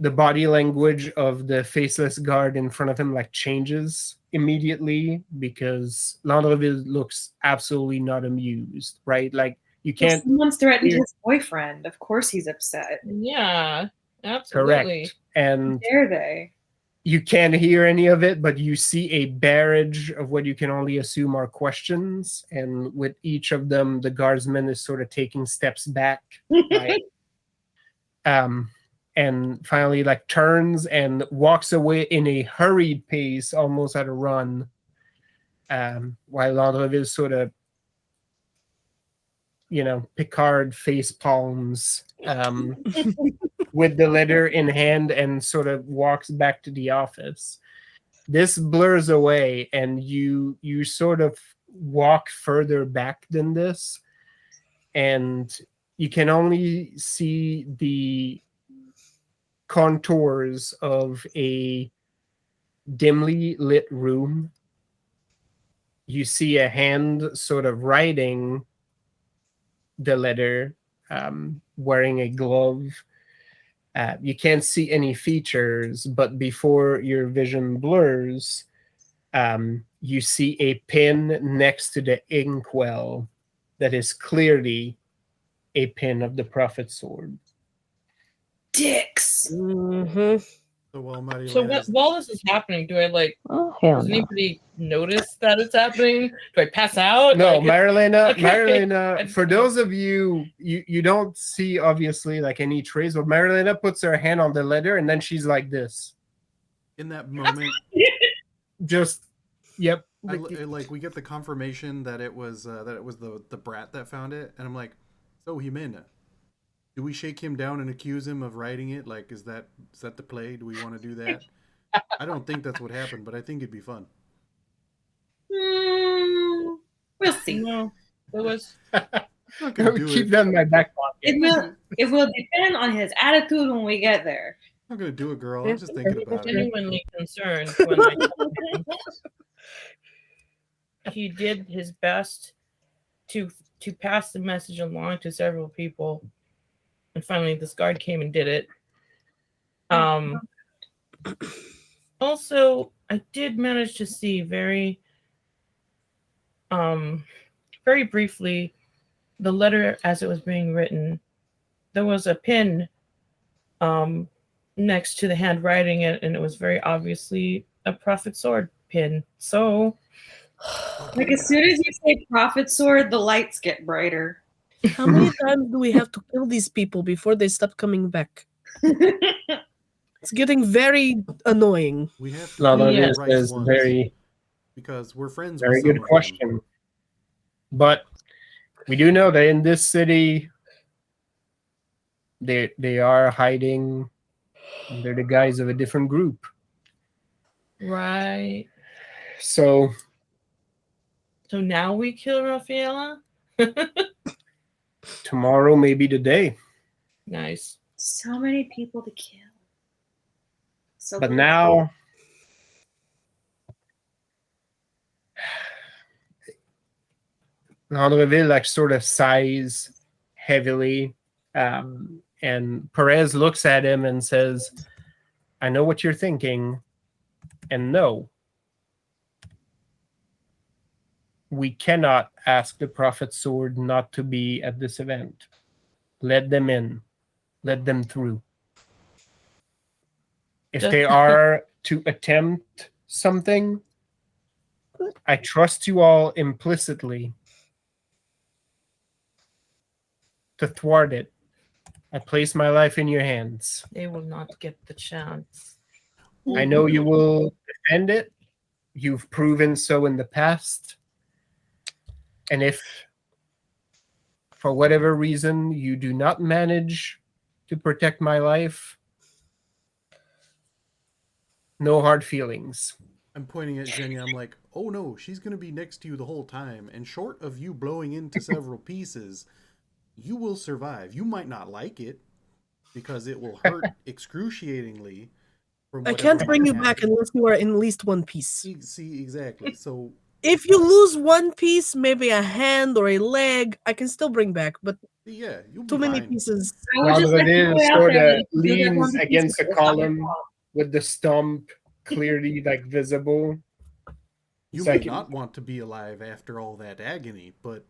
the body language of the faceless guard in front of him like changes immediately, because Landreville looks absolutely not amused, right? Like you If can't. someone's threatened hear- his boyfriend, of course he's upset. Yeah, absolutely. Correct. And Dare they? you can't hear any of it, but you see a barrage of what you can only assume are questions. And with each of them, the guardsman is sort of taking steps back. Right? And finally, like turns and walks away in a hurried pace, almost at a run, while Landreville sort of, Picard face palms with the letter in hand and sort of walks back to the office. This blurs away, and you sort of walk further back than this, and you can only see the contours of a dimly lit room. You see a hand sort of writing the letter, wearing a glove. You can't see any features, but before your vision blurs, you see a pin next to the inkwell that is clearly a pin of the Prophet's sword. Dicks. Mm-hmm. So while Mighty So Light is- while this is happening, do I Oh, hell does no. anybody notice that it's happening? Do I pass out? No, Like, Marilena, Okay. Marilena, I- for those of you, you don't see obviously like any trace, but Marilena puts her hand on the letter and then she's like this. in that moment, Just, yep. like we get the confirmation that it was the brat that found it, and I'm like, so Jimena, do we shake him down and accuse him of writing it? Like, is that the play? Do we want to do that? I don't think that's what happened, but I think it'd be fun. We'll see. no, it was. I'm not gonna do Keep it. that in my back pocket. It will depend on his attitude when we get there. I'm not gonna do it, girl. I'm just thinking about it. Genuinely concerned when I told him. He did his best to pass the message along to several people, and finally this guard came and did it. Also, I did manage to see very briefly the letter as it was being written. There was a pin next to the hand writing it, and it was very obviously a Prophet Sword pin. So, Like as soon as you say prophet sword, the lights get brighter. How many times do we have to kill these people before they stop coming back? It's getting very annoying. We have to Lana, do the Yeah. this right is ones, very, because we're friends. very with some good of them. question. But we do know that in this city, they are hiding under the guise of a different group. right. So So now we kill Rafaela? tomorrow may be the day. Nice. So many people to kill. So But little now, Landreville like sort of sighs heavily, and Perez looks at him and says, "I know what you're thinking, and no, we cannot ask the Prophet's Sword not to be at this event. Let them in, let them through. If they are to attempt something, I trust you all implicitly to thwart it. I place my life in your hands. They will not get the chance. I know you will defend it. You've proven so in the past. And if for whatever reason you do not manage to protect my life, no hard feelings. I'm pointing at Zhenya. I'm like, oh no, she's going to be next to you the whole time. And short of you blowing into several pieces, you will survive. You might not like it because it will hurt excruciatingly. From I whatever can't bring you might back happen. unless you are in at least one piece. See, exactly. So, If you lose one piece, maybe a hand or a leg, I can still bring back. But yeah, you'll be too many fine. pieces. I would just like to Landreville put it out sort there of that if you do get leans one against piece, a it's not your column fault. with the stump clearly like visible. You It's may like not want to be alive after all that agony, but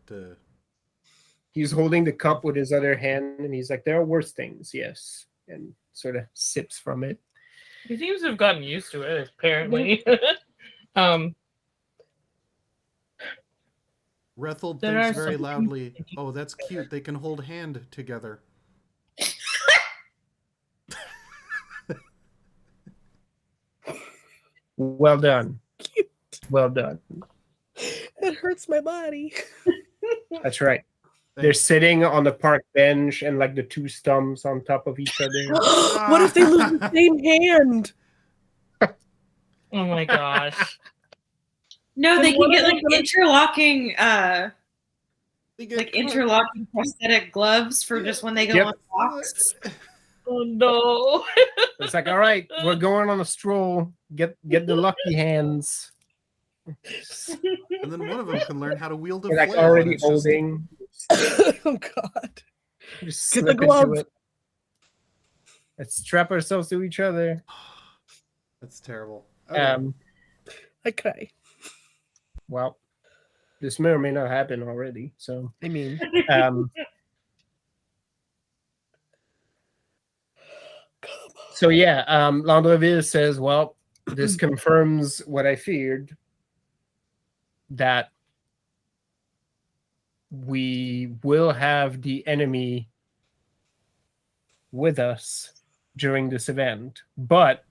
he's holding the cup with his other hand, and he's like, "There are worse things, yes," and sort of sips from it. He seems to have gotten used to it, apparently. Rethel There are thinks very some loudly, things- oh, that's cute. They can hold hand together. Well done, well done. It hurts my body. That's right. They're sitting on the park bench, and like the two stumps on top of each other. What if they lose the same hand? Oh my gosh. No, Then they can what get are they like gonna- interlocking They get like caught. interlocking prosthetic gloves for just when they go Yep. on walks. Oh no. It's like, all right, we're going on a stroll. Get the lucky hands. And then one of them can learn how to wield a They're like flail. and already it's just- holding. Oh God. Just Get the slip into glove. it. Let's strap ourselves to each other. That's terrible. Okay. I cry. Well, this may or may not happen already. So, I mean, so yeah, Landreville says, well, this confirms what I feared, that we will have the enemy with us during this event, but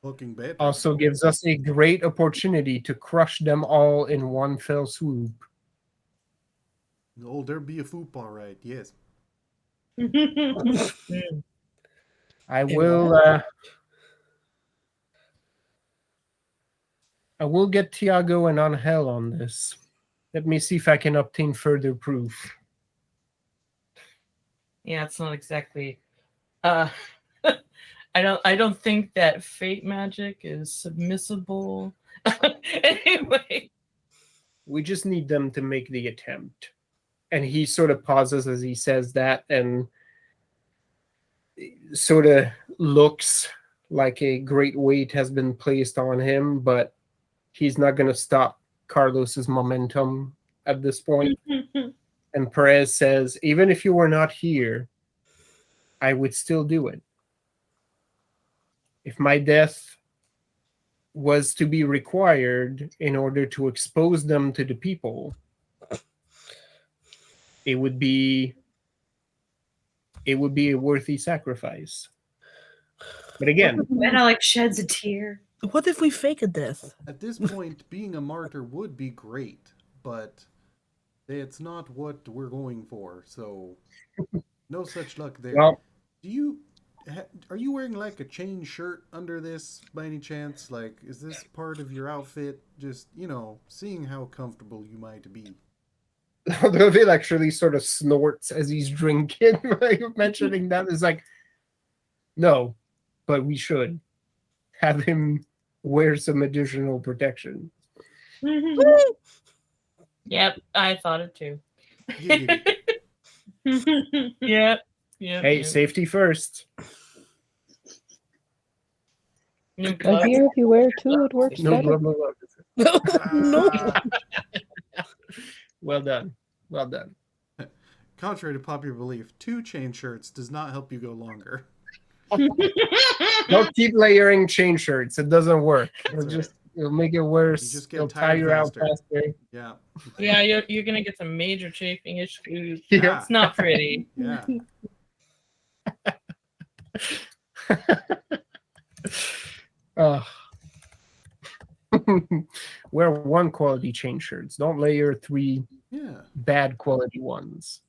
Looking bad. also gives us a great opportunity to crush them all in one fell swoop. Oh, there be a football, right? Yes. I Yeah. will get Tiago and Angel on this. Let me see if I can obtain further proof. Yeah, it's not exactly I don't think that fate magic is submissible. Anyway. We just need them to make the attempt. And he sort of pauses as he says that and sort of looks like a great weight has been placed on him, but he's not going to stop Carlos's momentum at this point. And Perez says, even if you were not here, I would still do it. If my death was to be required in order to expose them to the people, it would be a worthy sacrifice. But again, Anna like sheds a tear. what if we fake a death? At this point, being a martyr would be great, but it's not what we're going for. So, no such luck there. well, Are you wearing like a chain shirt under this by any chance? Like, is this part of your outfit? Just, seeing how comfortable you might be. Landreville actually sort of snorts as he's drinking. Like, mentioning that is like, no, but we should have him wear some additional protection. Yep, I thought it too. Giggity. Yep. Hey, Yep. safety first. New I gloves. hear if you wear two, it works No, better. blah, blah, blah. No. Ah. Well done. Well done. Contrary to popular belief, 2 chain shirts does not help you go longer. Don't keep layering chain shirts. It doesn't work. That's It'll make it worse. You just get It'll tie tired you out faster. faster. Yeah. Yeah, you're gonna get some major chafing issues. Yeah. It's not pretty. Yeah. Ugh. Wear 1 quality chain shirts. Don't layer 3 Yeah. bad quality ones.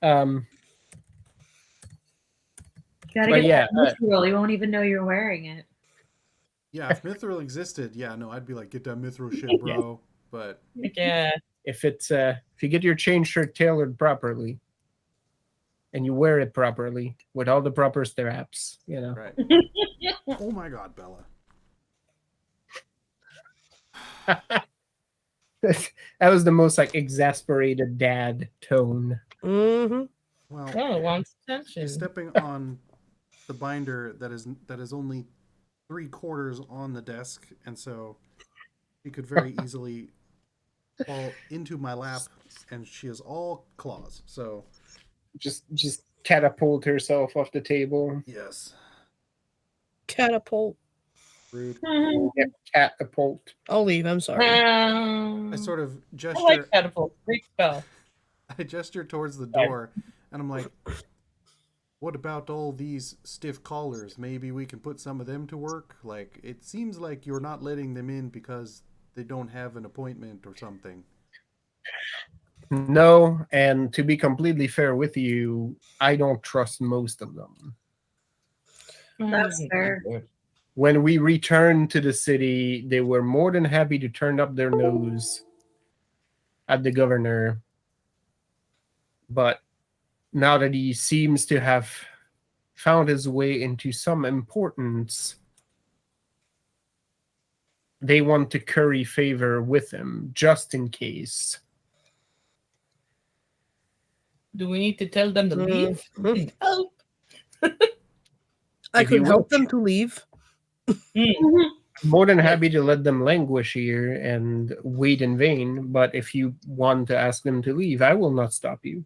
Um, You gotta But get yeah, that mithril. You won't even know you're wearing it. Yeah, if Mithril existed, yeah, no, I'd be like, get that Mithril shit, bro. But Yeah. if you get your chain shirt tailored properly, and you wear it properly with all the proper straps, right. Oh my god, Bella. That was the most like exasperated dad tone. Mm-hmm. Well, Oh, wants attention. he's stepping on the binder that is only 3/4 on the desk, and so he could very easily fall into my lap, and she is all claws. So Just catapult herself off the table. yes, Catapult. rude. Yeah, catapult. I'll leave. I'm sorry. I sort of I gesture. like catapult. Great spell. I gesture towards the door, and I'm like, "What about all these stiff collars? Maybe we can put some of them to work. Like, it seems like you're not letting them in because they don't have an appointment or something." No, and to be completely fair with you, I don't trust most of them. That's fair. When we returned to the city, they were more than happy to turn up their nose at the governor. But now that he seems to have found his way into some importance, they want to curry favor with him, just in case. Do we need to tell them to leave? Mhm. Help. I If you could help wish. them to leave. More than happy to let them languish here and wait in vain, but if you want to ask them to leave, I will not stop you.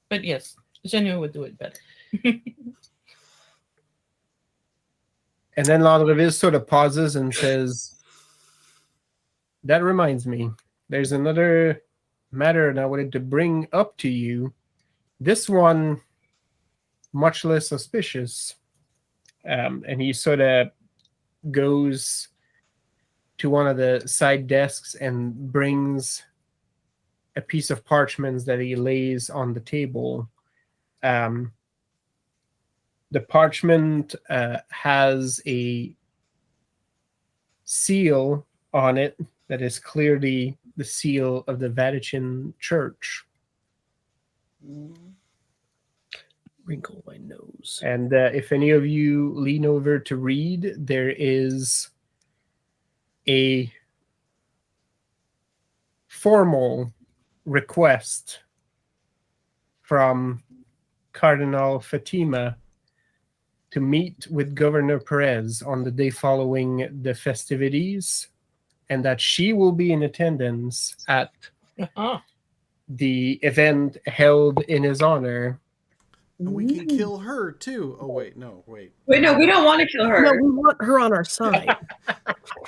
But yes, Genio would do it better. And then Lodrevis sort of pauses and says, that reminds me, there's another matter that I wanted to bring up to you. This one, much less suspicious. And he sort of goes to one of the side desks and brings a piece of parchment that he lays on the table. The parchment has a seal on it that is clearly the seal of the Vatican Church. Wrinkle my nose. And if any of you lean over to read, there is a formal request from Cardinal Fatima to meet with Governor Perez on the day following the festivities, and that she will be in attendance at Uh-huh. the event held in his honor. And we can kill her too. Oh wait, no, wait. Wait, no, we don't want to kill No, her. we want her on our side.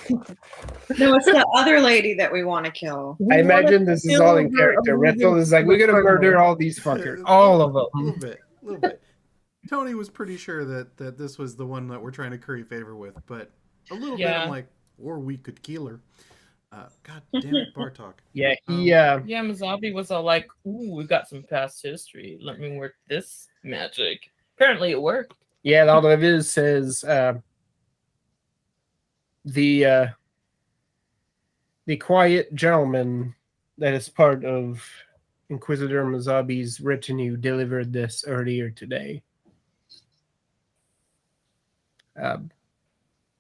No, it's the other lady that we want to kill. We I wanna imagine this is kill all in her character. allegiance Retzel is like, to we're the gonna murder cardinal. all these fuckers, all of A little them. bit, a little bit. Tony was pretty sure that this was the one that we're trying to curry favor with, but a little bit Yeah. I'm like, or we could kill her. God damn it, Bartok. Yeah, he Yeah, Mazabi was all like, ooh, we got some past history. Let me work this magic. Apparently it worked. yeah, Lodrevis says the quiet gentleman that is part of Inquisitor Mazabi's retinue delivered this earlier today.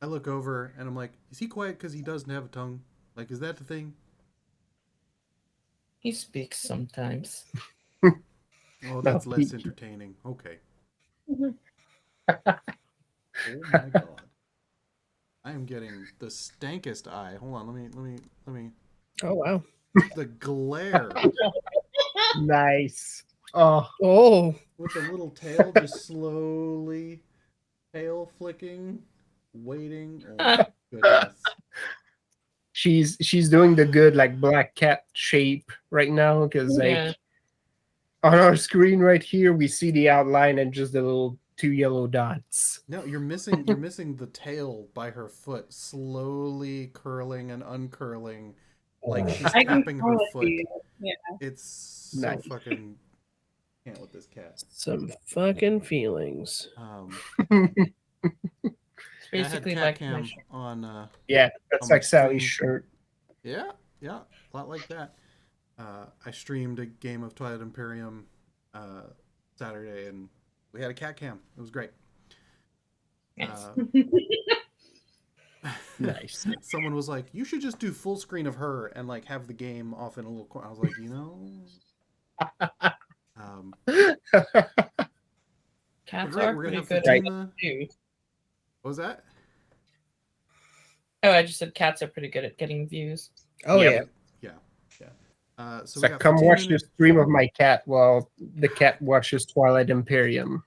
I look over and I'm like, is he quiet because he doesn't have a tongue? Like, is that the thing? He speaks sometimes. Oh, that's No, less he- entertaining. Okay. Oh my god. I am getting the stankest eye. Hold on, let me. Oh wow. The glare Nice. Oh, Oh. with the little tail just slowly tail flicking, waiting. Oh my goodness. she's doing the good like black cat shape right now because like Yeah. on our screen right here we see the outline and just the little 2 yellow dots. No, you're missing the tail by her foot, slowly curling and uncurling, like she's I can tapping her promise foot. you. Yeah. It's so Nice. fucking can't with this cat. Some fucking feelings. It's I had basically cat like my cam sh- on Yeah, on that's my like Sally's stream. shirt. Yeah, a lot like that. I streamed a game of Twilight Imperium Saturday, and we had a cat cam. It was great. Yes. Nice. Someone was like, "You should just do full screen of her and like have the game off in a little corner." I was like, um, Cats great, are we're gonna pretty have good at Fatima. views. What was that? Oh, I just said cats are pretty good at getting views. Oh Yep. yeah. So It's we like, got come 15 watch the minutes. stream of my cat while the cat watches Twilight Imperium.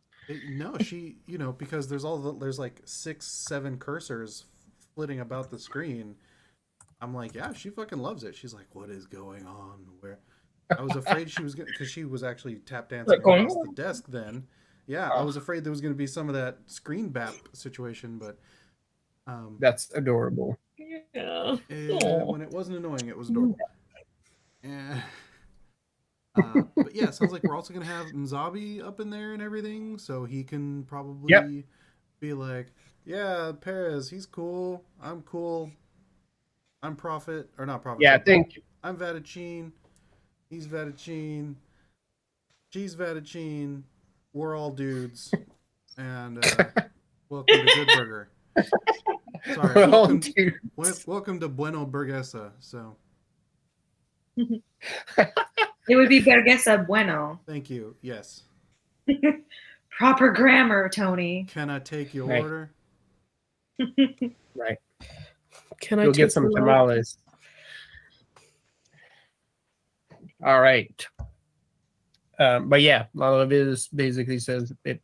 No, she, because there's like 6, 7 cursors flitting about the screen. I'm like, yeah, she fucking loves it. She's like, what is going on? Where? I was afraid she was gonna, because she was actually tap dancing What's going across on? the desk. Then, yeah, I was afraid there was gonna be some of that screen bap situation, but That's adorable. Yeah. Aw. when it wasn't annoying, it was adorable. But yeah, it sounds like we're also gonna have Mzabi up in there and everything, so he can probably be like, yeah, Perez, he's cool. I'm cool. I'm Prophet, or not Prophet. Yeah, I think I'm Vadachine. He's Vadachine. She's Vadachine. We're all dudes. And welcome to Good Burger. Sorry, we're all welcome, dudes. welcome to Bueno Burguesa. So It would be Bergesa Bueno. thank you. Yes. Proper grammar, Tony. Can I take your Right. order? Right. Can I You'll get take some them out? tamales. All right. But yeah, a lot of it basically says it.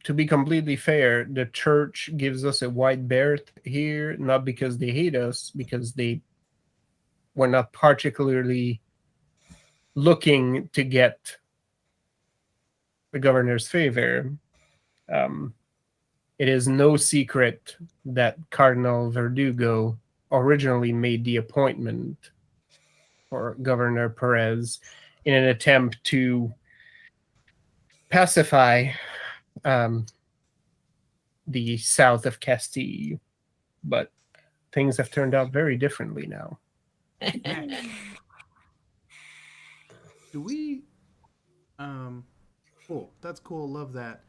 To be completely fair, the church gives us a wide berth here, not because they hate us, because they were not particularly looking to get the governor's favor. It is no secret that Cardinal Verdugo originally made the appointment for Governor Perez in an attempt to pacify the south of Castile, but things have turned out very differently now. Do we cool. That's cool. Love that.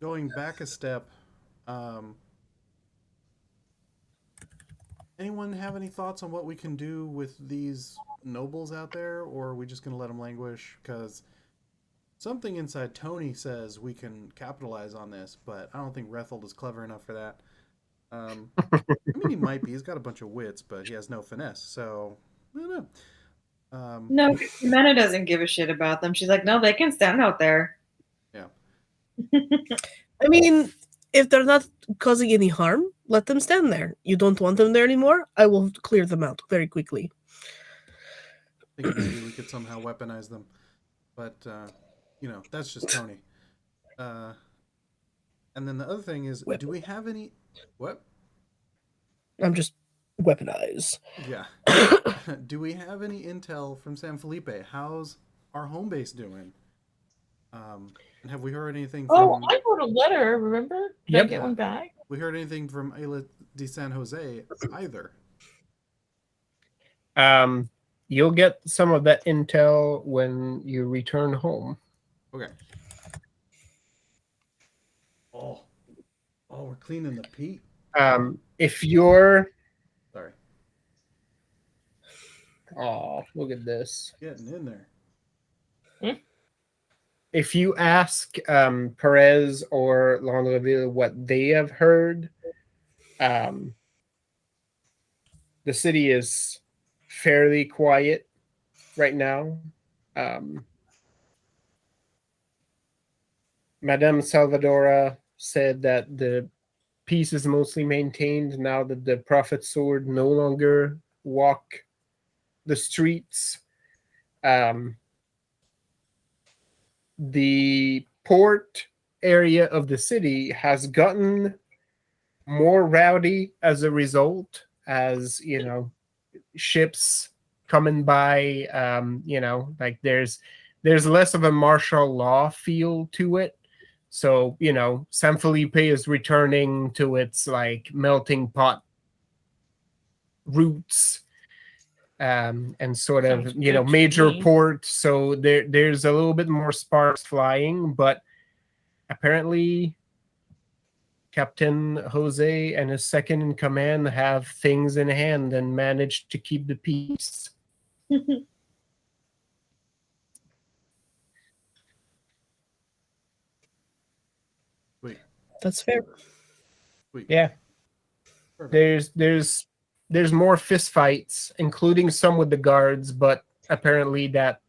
Going back a step, anyone have any thoughts on what we can do with these nobles out there, or are we just going to let them languish? Because something inside Tony says we can capitalize on this, but I don't think Rethold is clever enough for that. I mean, he might be. He's got a bunch of wits, but he has no finesse. So I don't know. No, Jimena doesn't give a shit about them. She's like, no, they can stand out there. Yeah. I mean, if they're not causing any harm, let them stand there. You don't want them there anymore? I will clear them out very quickly. I think maybe we could somehow weaponize them, but that's just Tony. And then the other thing is, do we have any? What? I'm just weaponize. Yeah. Do we have any intel from San Felipe? How's our home base doing? And have we heard anything from? Oh, I wrote a letter. Remember? Did I Yep. get one back? We heard anything from Ayla de San Jose either? You'll get some of that intel when you return home. Okay. Oh, we're cleaning the peat. If you're Sorry, look at this. getting in there. If you ask Perez or Landreville what they have heard, the city is fairly quiet right now. Madame Salvadora said that the peace is mostly maintained now that the Prophet's Sword no longer walk the streets. The port area of the city has gotten more rowdy as a result, as ships coming by. Like there's less of a martial law feel to it. So, San Felipe is returning to its like melting pot roots, and sort of, Sounds good to major me. port. So there's a little bit more sparks flying, but apparently Captain Jose and his second in command have things in hand and managed to keep the peace. Wait, That's fair. wait. Yeah. Perfect. There's more fist fights, including some with the guards, but apparently that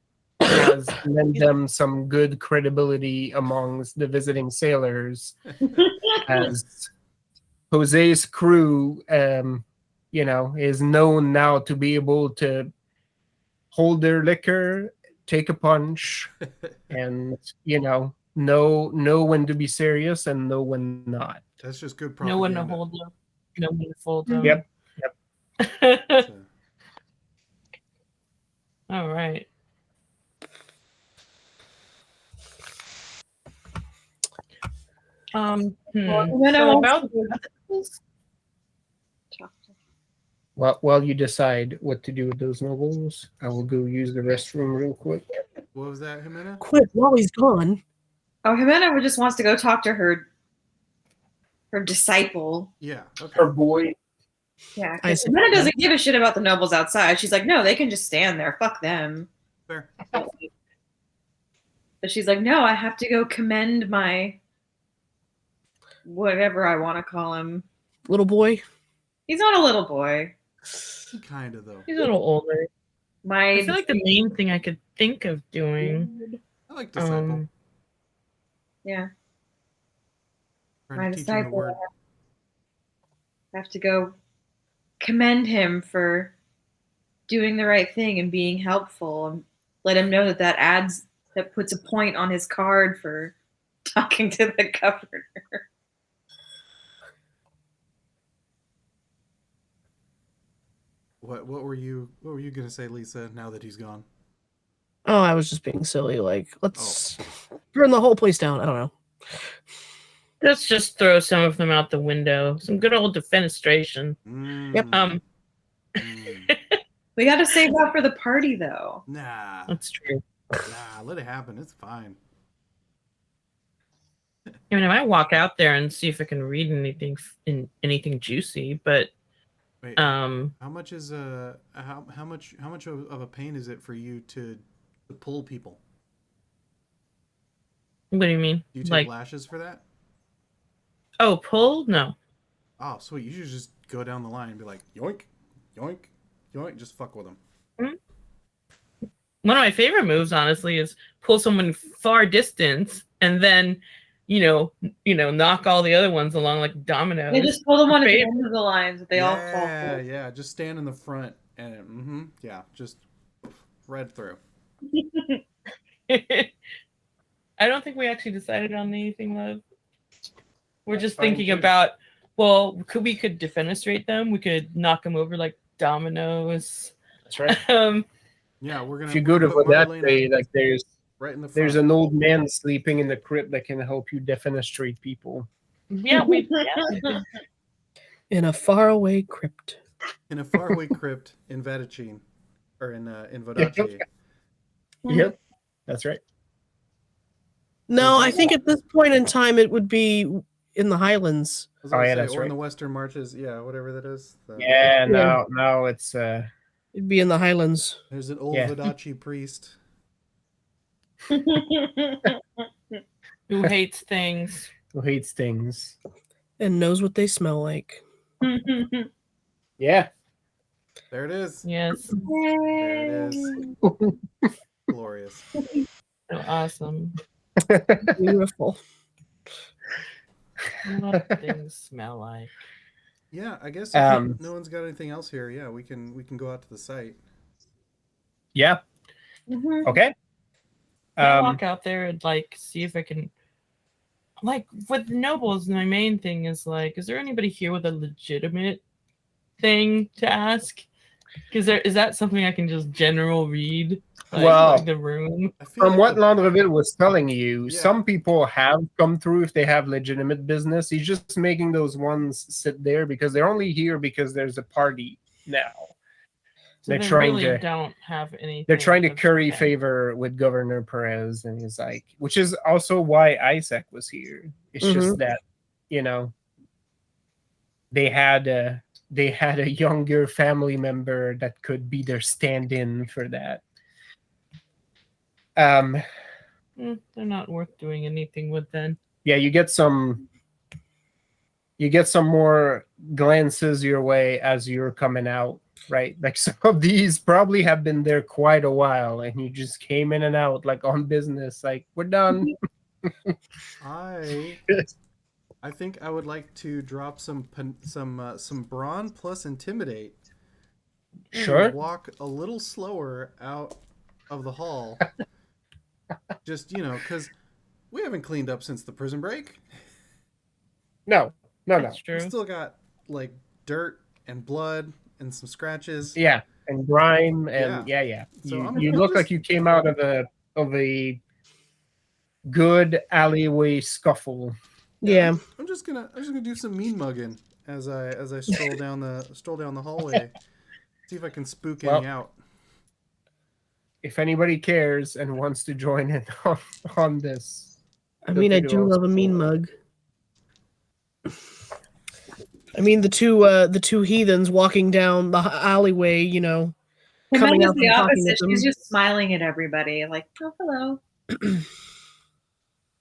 has lent them some good credibility amongst the visiting sailors, as Jose's crew, is known now to be able to hold their liquor, take a punch, and know when to be serious and know when not. That's just good No one propaganda. to hold them. No one to fold them. Yep. So, All right. Well, then I So want about to- While you decide what to do with those nobles, I will go use the restroom real quick. what was that, Jimena? Quit while he's gone. Oh, Jimena just wants to go talk to her disciple. Yeah. Okay. Her boy. Yeah, I 'cause see. Jimena doesn't give a shit about the nobles outside. She's like, no, they can just stand there. Fuck them. Fair. But she's like, no, I have to go commend my whatever I want to call him. Little boy. He's not a little boy. Kind of though. he's a little older. I My feel like the main thing I could think of doing. I like disciple. yeah, Trying my to teach him the disciple. word. I have to go commend him for doing the right thing and being helpful, and let him know that puts a point on his card for talking to the governor. What were you gonna say, Lisa? Now that he's gone. Oh, I was just being silly. Like, let's burn the whole place down. I don't know. Let's just throw some of them out the window. Some good old defenestration. Yep. Mm, We got to save that for the party, though. nah, That's true. let it happen. It's fine. I mean, I might walk out there and see if I can read anything juicy, but Wait, um, how much is how much of a pain is it for you to pull people? what do you mean? Do you take Like, lashes for that? oh, pull? No. Oh, sweet. You should just go down the line and be like, yoink, yoink, yoink. Just fuck with them. One of my favorite moves, honestly, is pull someone far distance and then, knock all the other ones along like dominoes. They just pull them on at the Favorite. end of the lines. They all fall. Yeah, yeah. Just stand in the front and yeah, just thread through. I don't think we actually decided on anything, love. We're just Fine, thinking too. about, well, we could defenestrate them. We could knock them over like dominoes. That's right. Yeah, we're gonna. If you go to put that Marlena way, like there's right in the front. there's an old man sleeping in the crypt that can help you defenestrate people. Yeah, yeah. In a faraway crypt. in a faraway crypt in Vaticine, or in Vodaci. Yep, that's right. No, I think at this point in time it would be in the Highlands. I was gonna Oh, yeah, say, that's or in right. the Western Marches, yeah, whatever that is. Yeah, now it's It'd be in the Highlands. There's an old Yeah. Vodaci priest. Who hates things? who hates things. And knows what they smell like. Yeah. There it is. Yes. There it is. Glorious. So awesome. Beautiful. What do things smell like? Yeah, I guess if no one's got anything else here, yeah, we can go out to the site. Yeah. Mhm. Okay. I walk out there and like see if I can, like, with the nobles. My main thing is like, is there anybody here with a legitimate thing to ask? Is that something I can just general read? Well, like the room. I feel From like what the- Landreville was telling you, Yeah. some people have come through if they have legitimate business. He's just making those ones sit there because they're only here because there's a party now. So They're they trying really to- don't have anything. They're trying to that's curry okay. favor with Governor Perez, and he's like, which is also why Isaac was here. It's just that, you know, they had a younger family member that could be their stand-in for that. They're not worth doing anything with then. Yeah, you get some more glances your way as you're coming out, right? Like some of these probably have been there quite a while, and you just came in and out like on business, like we're done. I think I would like to drop some brawn plus intimidate. and Sure. Walk a little slower out of the hall. Just, because we haven't cleaned up since the prison break. No. That's We true. still got like dirt and blood and some scratches. Yeah, and grime and yeah. So You, I'm you look just- like you came out of a good alleyway scuffle. Yeah. I'm just gonna do some mean mugging as I stroll down the hallway. See if I can spook any out. If anybody cares and wants to join in on this, I mean, I Feel free to do love a also mean follow. mug. I mean, the two heathens walking down the alleyway, coming Jimena's up the and talking opposite. at them. She's just smiling at everybody, like, oh, hello.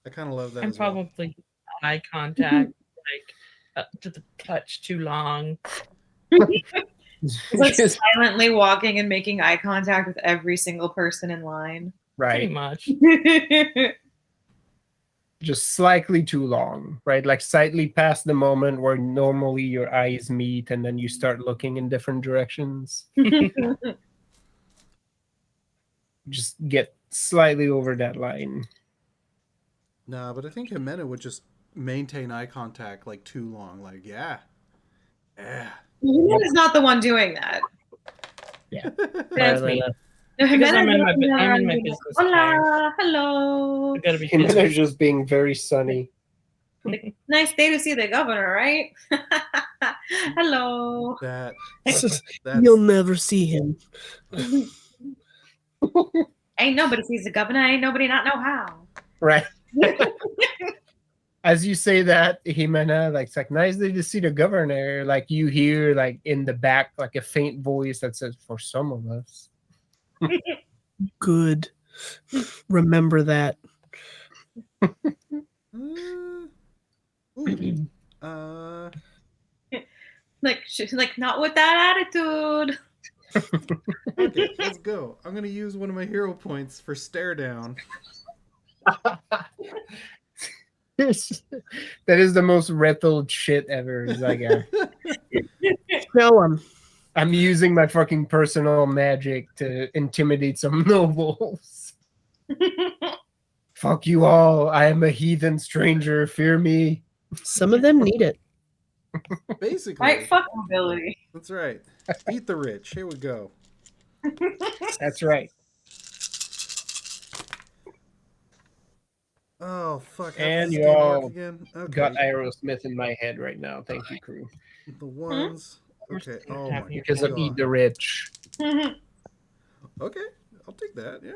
I kind of love that. I'm as well. probably eye contact, just a touch too long. It's like Just- silently walking and making eye contact with every single person in line. Pretty right, much. just slightly too long, right? Like slightly past the moment where normally your eyes meet and then you start looking in different directions. Just get slightly over that line. Nah, but I think Jimena would just maintain eye contact like too long. Like, yeah. Jimena's not the one doing that. That's me. No, Because I'm Jimena's in my walking around business being like, attire. Hola, hello. I gotta be And they're careful. just being very sunny. Nice day to see the governor, right? Hello. That's You'll never see him. Ain't nobody sees the governor. Ain't nobody not know how. Right. As you say that, Jimena, like it's like nice day to see the governor. Like you hear like in the back like a faint voice that says, "For some of us." Good. Remember that. Like she's like, not with that attitude. Okay, let's go. I'm gonna use one of my hero points for stare down. That is the most rettled shit ever. It's like Show him. I'm using my fucking personal magic to intimidate some nobles. Fuck you all. I am a heathen stranger. Fear me. Some of them need it. Basically, Right? Fuck mobility. that's right. Beat the rich. Here we go. That's right. Oh fuck! how And does you this game all work again? Okay, Got Aerosmith in my head right now. Thank you, crew. the ones. Okay. Oh my Happy Because of Eat the Rich. Okay, I'll take that. Yeah.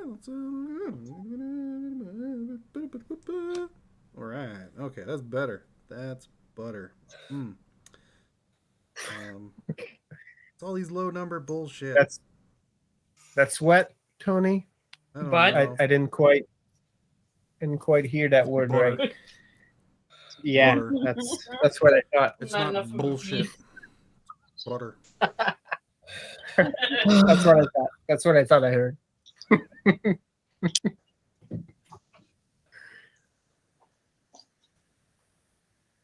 All right. Okay, that's better. That's butter. It's all these low number bullshit. That's what, Tony? I don't But- know. I didn't quite hear that word Butter. right. Yeah, Butter. that's what I thought. It's Not not enough of bullshit. me. Butter. That's what I thought. That's what I thought I heard.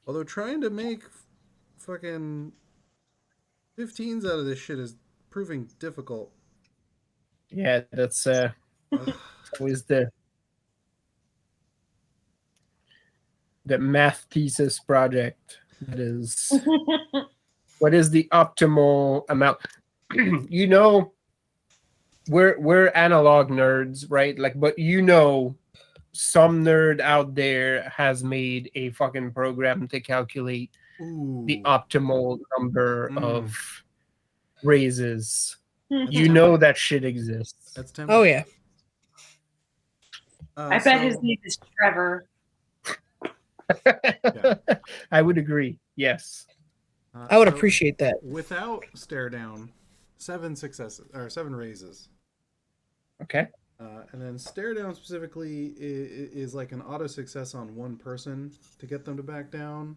Although trying to make fucking 15s out of this shit is proving difficult. Yeah, that's Ugh. always the math thesis project. That is what is the optimal amount. you know, we're analog nerds, right? Like, but you know, some nerd out there has made a fucking program to calculate Ooh. the optimal number Mm. of raises. You know that shit exists. That's tempting. Oh yeah. I bet his So- name is Trevor. I would agree. Yes. I would so appreciate that. Without stare down, 7 successes or 7 raises. Okay. And then stare down specifically is like an auto success on one person to get them to back down.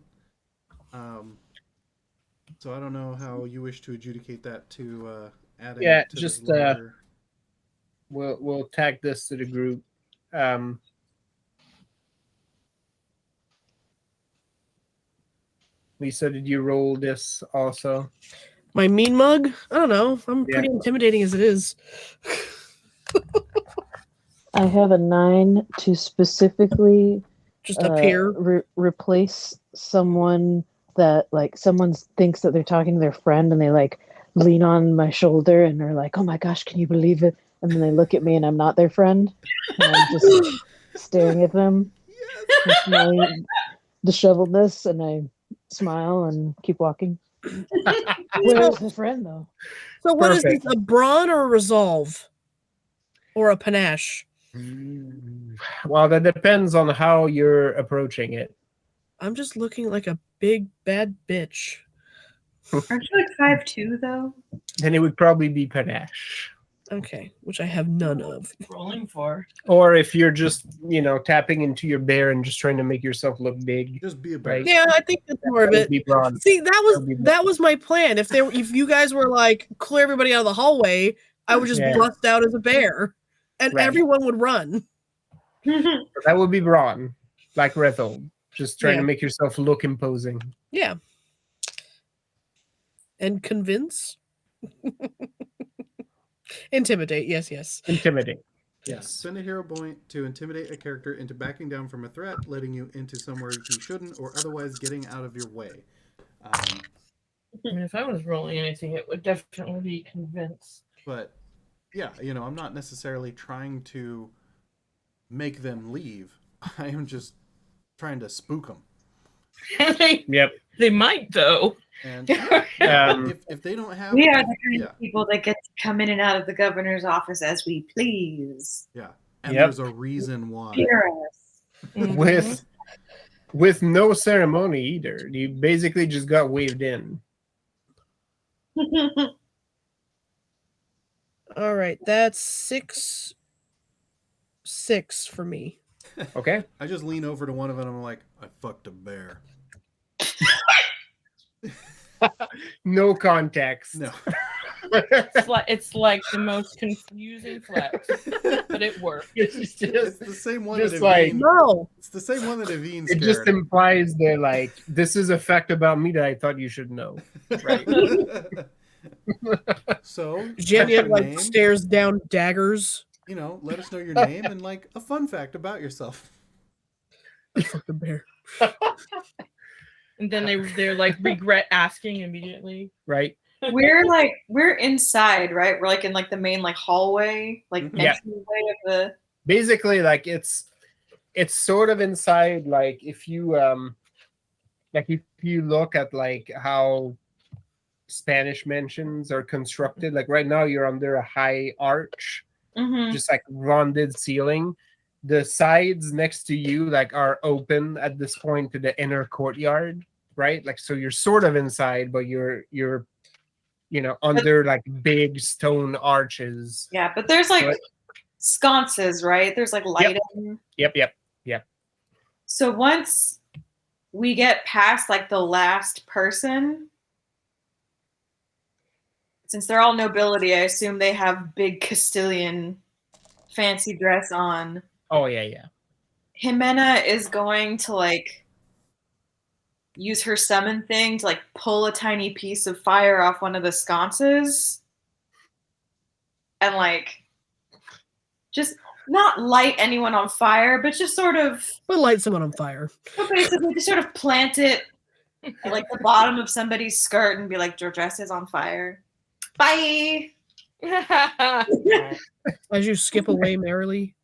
So I don't know how you wish to adjudicate that to adding. Yeah, to just, this longer... We'll tag this to the group. Lisa, did you roll this also? My mean mug? I don't know. I'm Yeah. pretty intimidating as it is. I have a 9 to specifically Just appear. replace someone that like someone thinks that they're talking to their friend and they like lean on my shoulder and they're like, "Oh my gosh, can you believe it?" And then they look at me and I'm not their friend. And I'm just staring at them with my disheveledness, and I smile and keep walking. Where's the friend though? So what is Perfect. this? A brawn or a resolve? Or a panache? Well, that depends on how you're approaching it. I'm just looking like a big bad bitch. Aren't you like 5'2" though? Then it would probably be panache. Okay, which I have none of. Rolling for. Or if you're just, tapping into your bear and just trying to make yourself look big, Just be a Right. Yeah, I think that's more of that would it. be brawn. See, That'll be- that was my plan. If you guys were like clear everybody out of the hallway, I would just Yeah. bust out as a bear, and Right. everyone would run. That would be brawn, like Rethel. Just trying Yeah. to make yourself look imposing. Yeah. And convince. Intimidate. Yes. Intimidate. Yes. Spend a hero point to intimidate a character into backing down from a threat, letting you into somewhere he shouldn't, or otherwise getting out of your way. I mean, if I was rolling anything, it would definitely be convince. But yeah, I'm not necessarily trying to make them leave. I am just trying to spook them. Yep. They might though. And Um, if they don't have, We are the kind yeah, of people that get to come in and out of the governor's office as we please. yeah, and Yep. there's a reason why. Hear us. Mhm. with no ceremony either. You basically just got waved in. All right, that's 6 for me. Okay. I just lean over to one of them and I'm like, I fucked a bear. No context. No. It's like the most confusing flex, but it worked. It's It's just, the same one just that like- Evine, No. it's the same one that Evine it just scared. implies they're like, this is a fact about me that I thought you should know. Right. So Jenya your like name, stares down daggers. let us know your name and like a fun fact about yourself. Fuck a bear. And then they're like regret asking immediately. Right. We're inside, right? We're like in like the main like hallway, like Mhm. Yeah. entryway of the Basically, like it's sort of inside, like if you look at like how Spanish mansions are constructed, like right now you're under a high arch, Mhm. just like rounded ceiling. The sides next to you like are open at this point to the inner courtyard, right? Like so you're sort of inside, but you're under like big stone arches. Yeah, but there's like But- sconces, right? There's like lighting. Yep. So once we get past like the last person, since they're all nobility, I assume they have big Castilian fancy dress on. Oh yeah. Jimena is going to like use her summon thing to like pull a tiny piece of fire off one of the sconces and like just not light anyone on fire, but just sort of But light someone on fire. basically just sort of plant it at like the bottom of somebody's skirt and be like, your dress is on fire. Bye. As you skip away merrily.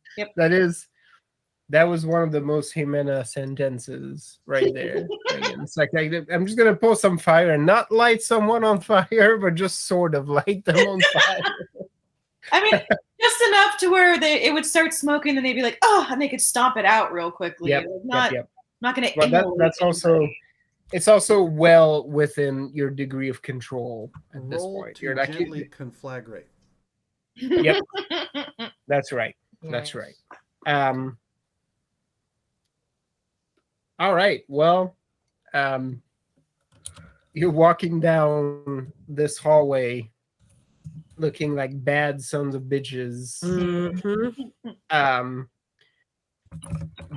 That was one of the most Jimena sentences right there. It's like I'm just gonna pull some fire and not light someone on fire, but just sort of light them on fire. I mean, just enough to where it would start smoking, and they'd be like, "Oh," and they could stomp it out real quickly. Yep, Like, not going to. But that's also, it's also well within your degree of control at this Roll point. to You're like, gently conflagrate. yep, that's right. That's right. All right. Well, you're walking down this hallway looking like bad sons of bitches. Mhm.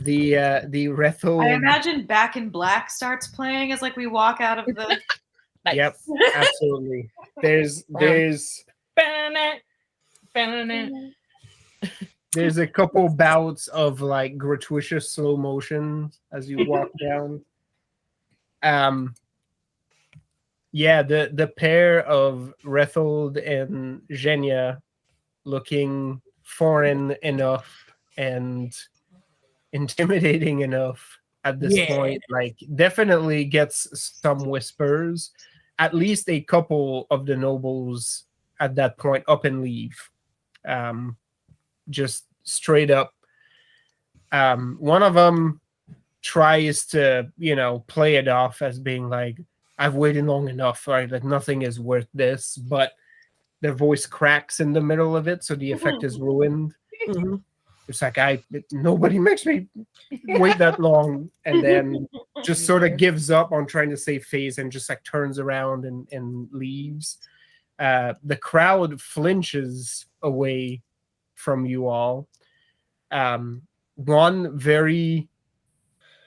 The Rethel. I imagine Back in Black starts playing as like we walk out of the. Yep, absolutely. There's there's a couple bouts of like gratuitous slow motion as you walk down. Yeah, the pair of Rethold and Zhenya looking foreign enough and intimidating enough at this point, like definitely gets some whispers. At least a couple of the nobles at that point up and leave. Just straight up. One of them tries to, play it off as being like, I've waited long enough, right? Like nothing is worth this, but their voice cracks in the middle of it, so the effect is ruined. Mhm. It's like nobody makes me wait that long, and then just sort of gives up on trying to save face and just like turns around and leaves. The crowd flinches away from you all. One very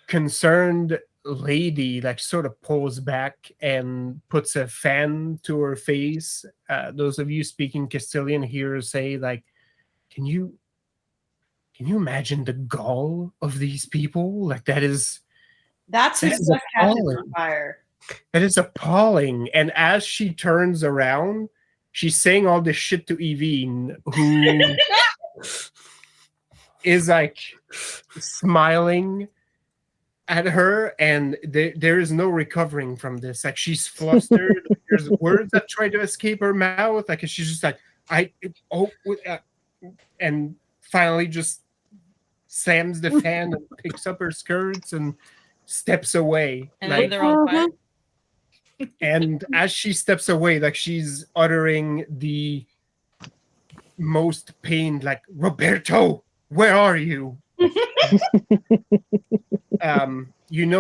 concerned lady like sort of pulls back and puts a fan to her face. Those of you speaking Castilian here say like, can you imagine the gall of these people? Like that's who is just catches appalling. on fire. That is appalling. And as she turns around, she's saying all this shit to Evine, who is like smiling at her, and there is no recovering from this. Like she's flustered. There's words that try to escape her mouth. Like she's just like, and finally just slams the fan and picks up her skirts and steps away. And then they're on fire. And as she steps away, like she's uttering the most pained, like, Roberto, where are you?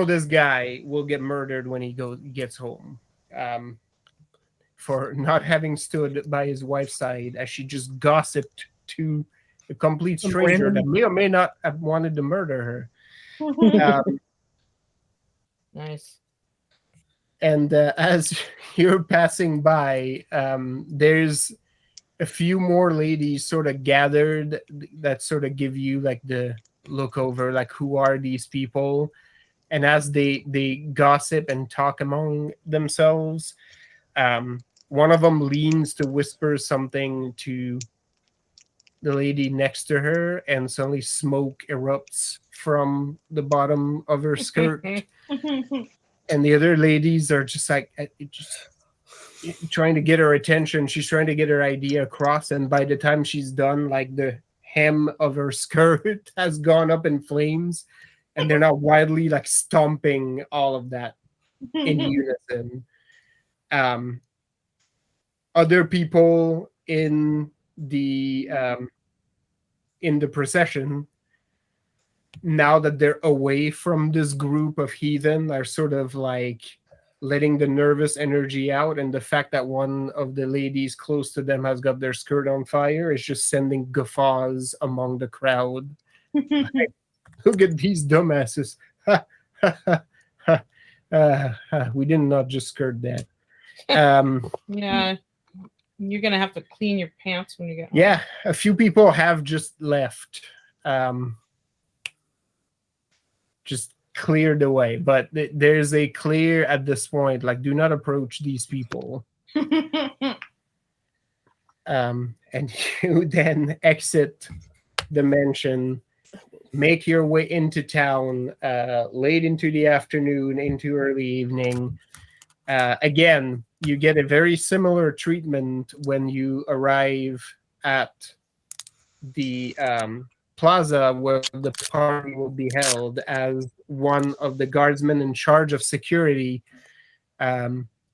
This guy will get murdered when he gets home, for not having stood by his wife's side as she just gossiped to a complete stranger that may or may not have wanted to murder her. Nice. And as you're passing by, there's a few more ladies sort of gathered that sort of give you like the look over, like, who are these people? And as they gossip and talk among themselves, one of them leans to whisper something to the lady next to her, and suddenly smoke erupts from the bottom of her skirt. And the other ladies are just like just trying to get her attention. She's trying to get her idea across, and by the time she's done, like the hem of her skirt has gone up in flames, and they're now wildly like stomping all of that in unison. Other people in the procession, now that they're away from this group of heathen, are sort of like letting the nervous energy out, and the fact that one of the ladies close to them has got their skirt on fire is just sending guffaws among the crowd. Like, look at these dumbasses. We did not just skirt that. Yeah. You're going to have to clean your pants when you get home. Yeah, a few people have just left. Just cleared away, but there's a clear at this point, like, do not approach these people. Mm-hmm. And there's a clear at this point, like, do not approach these people. And there's a clear at this point, like, do not approach these people. Just cleared away, but there's a clear at this point, like, do not approach these people. And there's a clear at this point, like, do not approach these people. And you then exit the mansion, make your way into town late into the afternoon, into early evening. Again, you get a very similar treatment when you arrive at the plaza where the party will be held, as one of the guardsmen in charge of security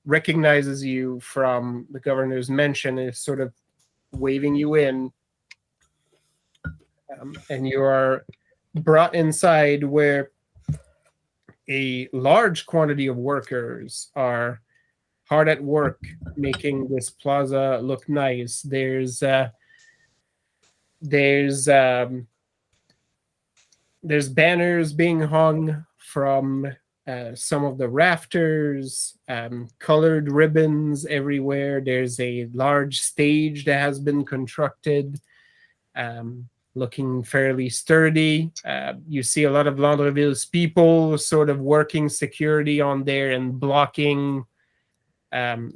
recognizes you from the governor's mansion and is sort of waving you in. And you are brought inside, where a large quantity of workers are hard at work making this plaza look nice. There's banners being hung from some of the rafters, colored ribbons everywhere. There's a large stage that has been constructed, looking fairly sturdy. You see a lot of Landreville's people sort of working security on there and blocking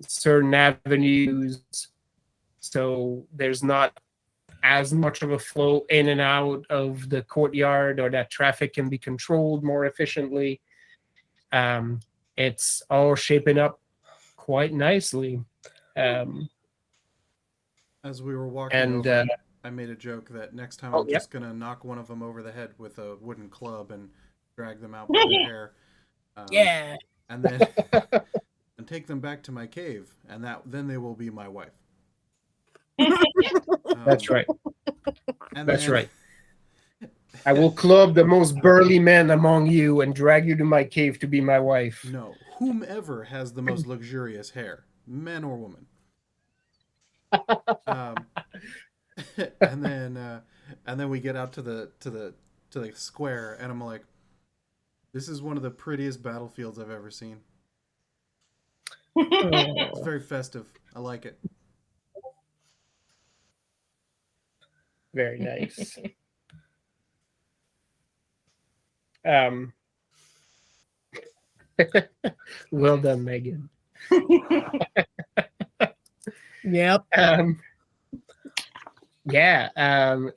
certain avenues, so there's not as much of a flow in and out of the courtyard, or that traffic can be controlled more efficiently. It's all shaping up quite nicely. As we were walking And over, I made a joke that next time Oh, I'm yep. just gonna knock one of them over the head with a wooden club and drag them out by their hair. Yeah. And then and take them back to my cave, and then they will be my wife. That's right. And That's then- right. I will club the most burly man among you and drag you to my cave to be my wife. No, whomever has the most luxurious hair, man or woman. And then we get out to the square, and I'm like, this is one of the prettiest battlefields I've ever seen. It's very festive. I like it. Very nice. Well done, Megan. Yep.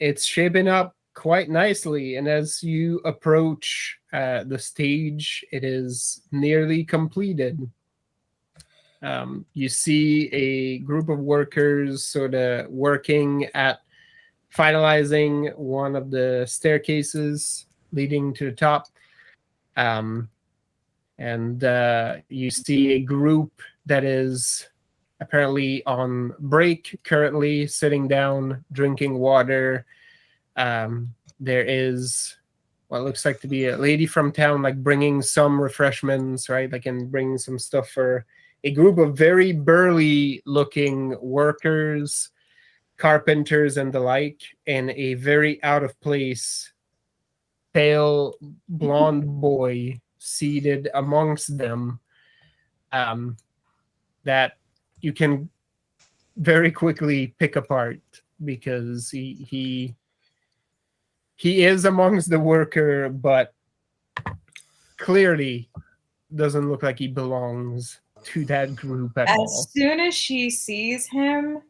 It's shaping up quite nicely, and as you approach the stage, it is nearly completed. You see a group of workers sort of working at finalizing one of the staircases leading to the top. And you see a group that is apparently on break currently, sitting down, drinking water. There is what looks like to be a lady from town, like bringing some refreshments, right? Like, and bringing some stuff for a group of very burly looking workers, carpenters and the like, and a very out of place pale blonde boy seated amongst them, that you can very quickly pick apart, because he is amongst the worker, but clearly doesn't look like he belongs to that group at all. As soon as she sees him,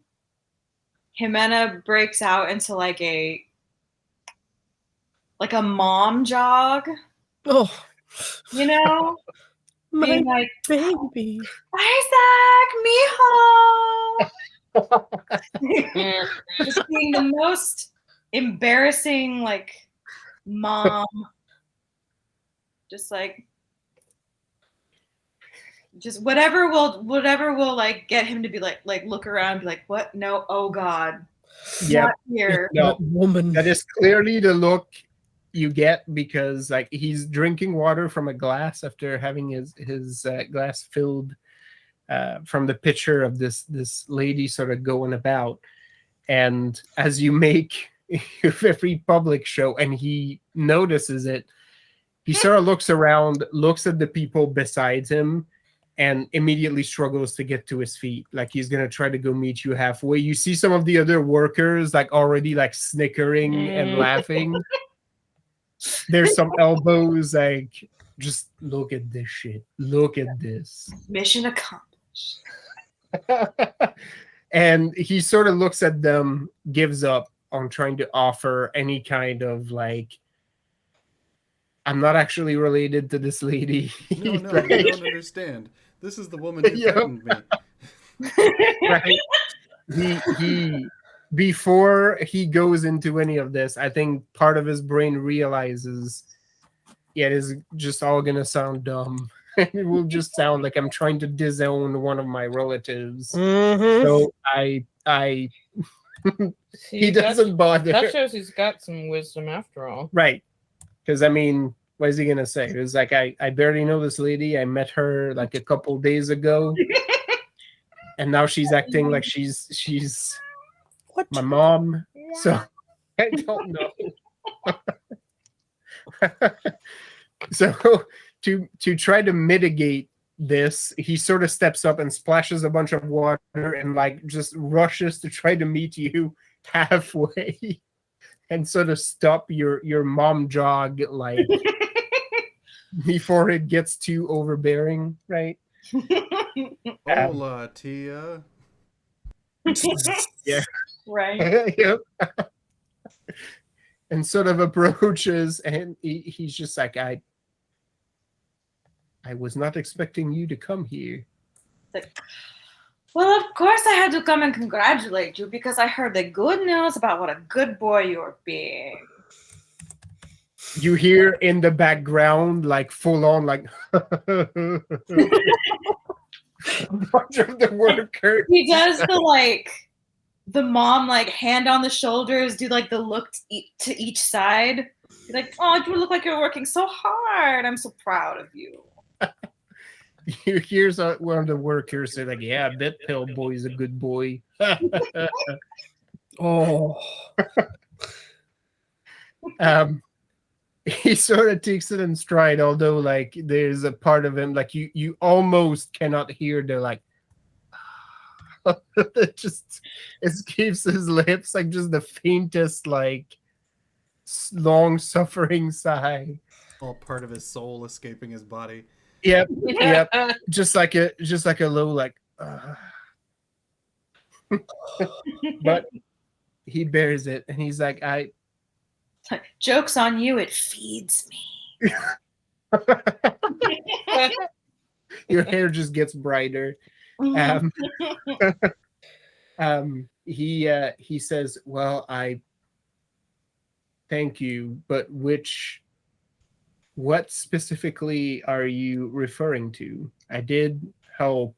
Jimena breaks out into like a mom jog, Oh, you know? my Being like, baby. Isaac, mijo! Just being the most embarrassing, like, mom. Just like, just whatever will like get him to be like look around and be like, what? No, oh God. Yeah, Not here. no, That woman. that is clearly the look you get, because like he's drinking water from a glass after having his glass filled from the picture of this lady sort of going about. And as you make every public show and he notices it, he sort of looks around, looks at the people beside him, and immediately struggles to get to his feet. Like he's gonna try to go meet you halfway. You see some of the other workers like already like snickering and laughing. There's some elbows like, just look at this shit. Look at this. Mission accomplished. And he sort of looks at them, gives up on trying to offer any kind of like, I'm not actually related to this lady. No, no, Right? you don't understand. This is the woman who Yeah. threatened me. Right? He before he goes into any of this, I think part of his brain realizes, yeah, it is just all gonna sound dumb. It will just sound like I'm trying to disown one of my relatives. Mhm. So I See, he doesn't bother. That shows he's got some wisdom after all. Right. Because I mean, what is he gonna say? It's like I barely know this lady. I met her like a couple days ago. And now she's acting like she's What? my mom. So I don't know. So to try to mitigate this, he sort of steps up and splashes a bunch of water and like just rushes to try to meet you halfway and sort of stop your mom jog like before it gets too overbearing, right? Hola, Tia. Yeah. Right. Yep. And sort of approaches, and he's just like, I was not expecting you to come here. Well, of course I had to come and congratulate you because I heard the good news about what a good boy you're being. You hear in the background, like full on, like a bunch of the workers. He does the mom like hand on the shoulders, do like the look to each side. Be like, oh, you look like you're working so hard. I'm so proud of you. You hear one of the workers say, like, yeah, I bet Pale Boy's a good boy. Oh. He sort of takes it in stride, although like there's a part of him like you almost cannot hear the like it just escapes his lips, like just the faintest like long suffering sigh. All part of his soul escaping his body. Yep, yep. Just like a low like but he bears it and he's like, Joke's on you, it feeds me. your hair just gets brighter. He says, well, I thank you, but what specifically are you referring to? I did help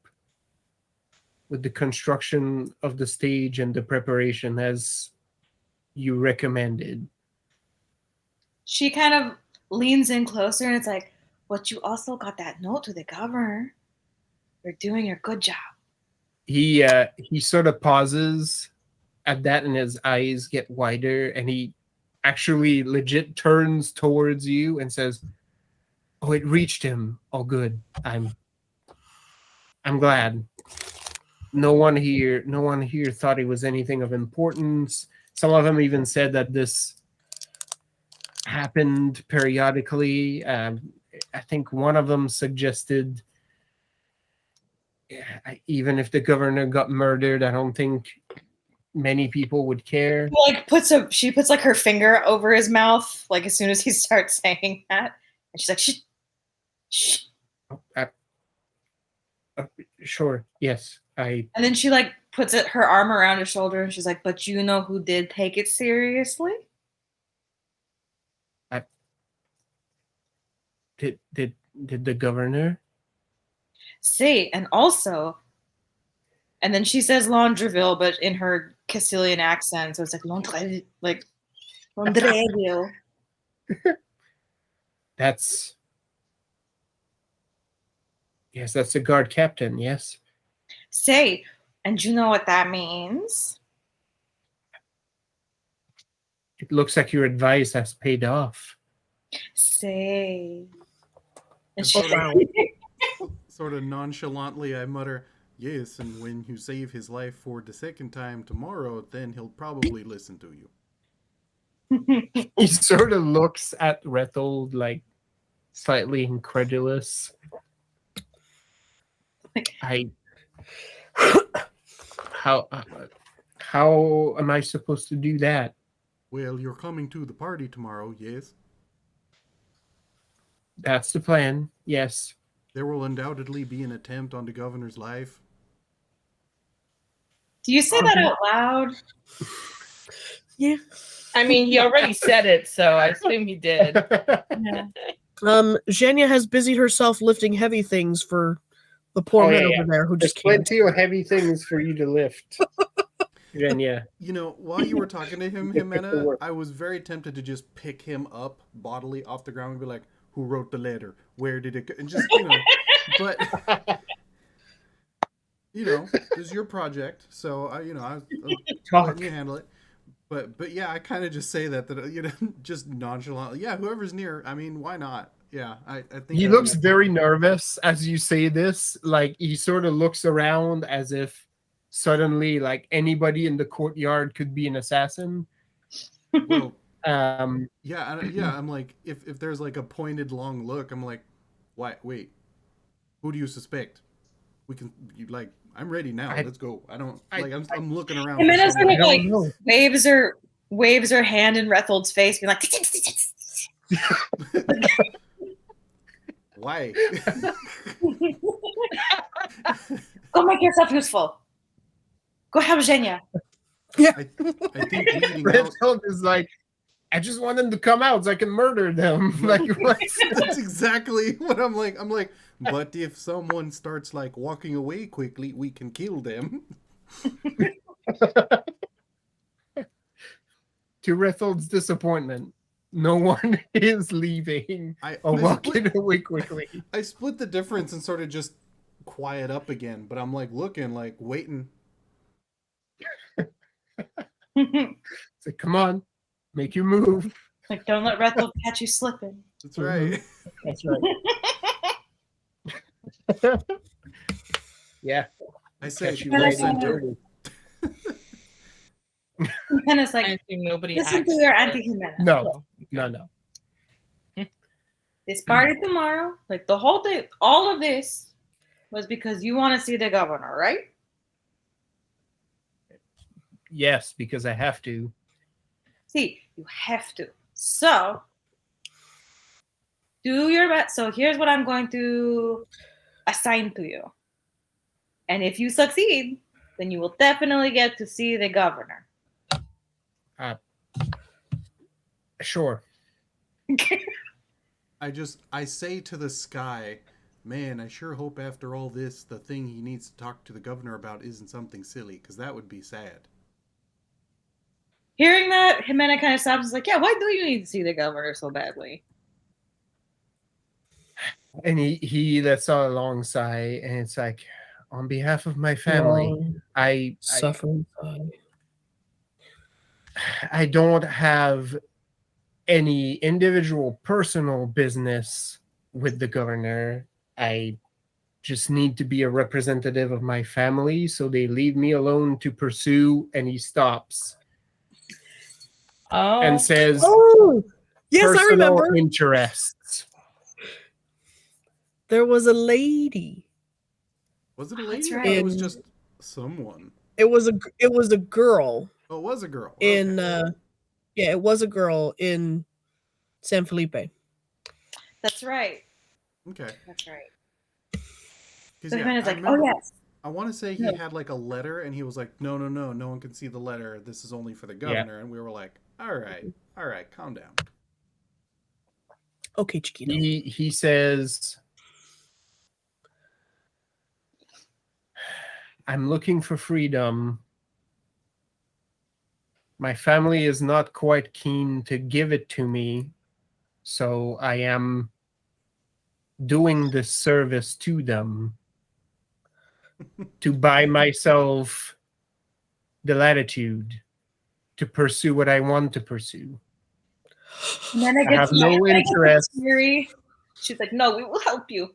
with the construction of the stage and the preparation as you recommended. She kind of leans in closer and it's like, but you also got that note to the governor. You're doing a good job. He sort of pauses at that and his eyes get wider and he actually legit turns towards you and says, oh, it reached him. Oh, good. I'm glad. No one here thought it was anything of importance. Some of them even said that this happened periodically. I think one of them suggested, even if the governor got murdered, I don't think many people would care. She puts like her finger over his mouth, like as soon as he starts saying that, and she's like, shh, shh. Sure, yes, And then she like puts her arm around his shoulder, and she's like, but you know who did take it seriously? Did the governor? Say, and also, and then she says Laundreville, but in her Castilian accent, so it's like Laundreville. That's the guard captain, yes. Say, and you know what that means? It looks like your advice has paid off. Say. And Sort of nonchalantly, I mutter, yes, and when you save his life for the second time tomorrow, then he'll probably listen to you. He sort of looks at Rethold like slightly incredulous. how am I supposed to do that? Well, you're coming to the party tomorrow, yes? That's the plan. Yes. There will undoubtedly be an attempt on the governor's life. Do you say that out loud? Yeah. I mean, he already said it, so I assume he did. Yeah. Zhenya has busied herself lifting heavy things for the poor Oh, men yeah, over there who There's just can't. plenty of heavy things for you to lift. Jenya. You know, while you were talking to him, Get to Jimena, work. I was very tempted to just pick him up bodily off the ground and be like, who wrote the letter? Where did it go? And just, but, this is your project. So, I'm letting you handle it. But yeah, I kind of just say that, just nonchalantly. Yeah, whoever's near, I mean, why not? Yeah, I think He that looks would- very nervous as you say this. Like he sort of looks around as if suddenly, like anybody in the courtyard could be an assassin. well, Um, yeah, I'm like, if there's like a pointed long look, I'm like, why? Wait, who do you suspect? I'm ready now. Let's go. I'm looking around. And for then it's someone. kind of like know. waves her hand in Rethold's face, being like, Why? "Go make yourself useful. Go help Zhenya." I think leading Red out. Hilt is like, I just want them to come out so I can murder them. Like, what? That's exactly what I'm like. I'm like, but if someone starts like walking away quickly, we can kill them. To Rethold's disappointment, no one is leaving or walking away quickly. I split the difference and sort of just quiet up again, but I'm like looking, like waiting. It's like, come on, make your move. Like, don't let Rethold catch you slipping. That's right. That's right. Yeah. I say, Catch you Kinda right sound in dirty. And it's I like, assume nobody listen to actually your did. Auntie Jimena. No, no. This party tomorrow, like the whole day, all of this was because you want to see the governor, right? Yes, because I have to. See, you have to. So, do your best. So, here's what I'm going to assign to you. And if you succeed, then you will definitely get to see the governor. Sure. I say to the sky, man, I sure hope after all this, the thing he needs to talk to the governor about isn't something silly, because that would be sad. Hearing that, Jimena kind of stops and is like, yeah, why do you need to see the governor so badly? And he lets out a long sigh, and it's like, on behalf of my family, Long, I suffering. I don't have any individual personal business with the governor. I just need to be a representative of my family, so they leave me alone to pursue. And he stops Oh, and says, Oh, yes, I personal remember. interests. There was a lady. Was it a Oh, lady that's or right. it was In- just someone? It was a girl Oh, it was a girl. in Okay. yeah, it was a girl in San Felipe. That's right. Okay. That's right. 'Cause, So yeah, Jimena's I like, oh, remember- yes. I want to say he No. had like a letter, and he was like, no one can see the letter. This is only for the governor. And we were like, all right, calm down. Okay, Chiquito. He says, I'm looking for freedom. My family is not quite keen to give it to me, so I am doing this service to them to buy myself the latitude to pursue what I want to pursue. Jimena I have gets no like interest. Fury. She's like, no, we will help you.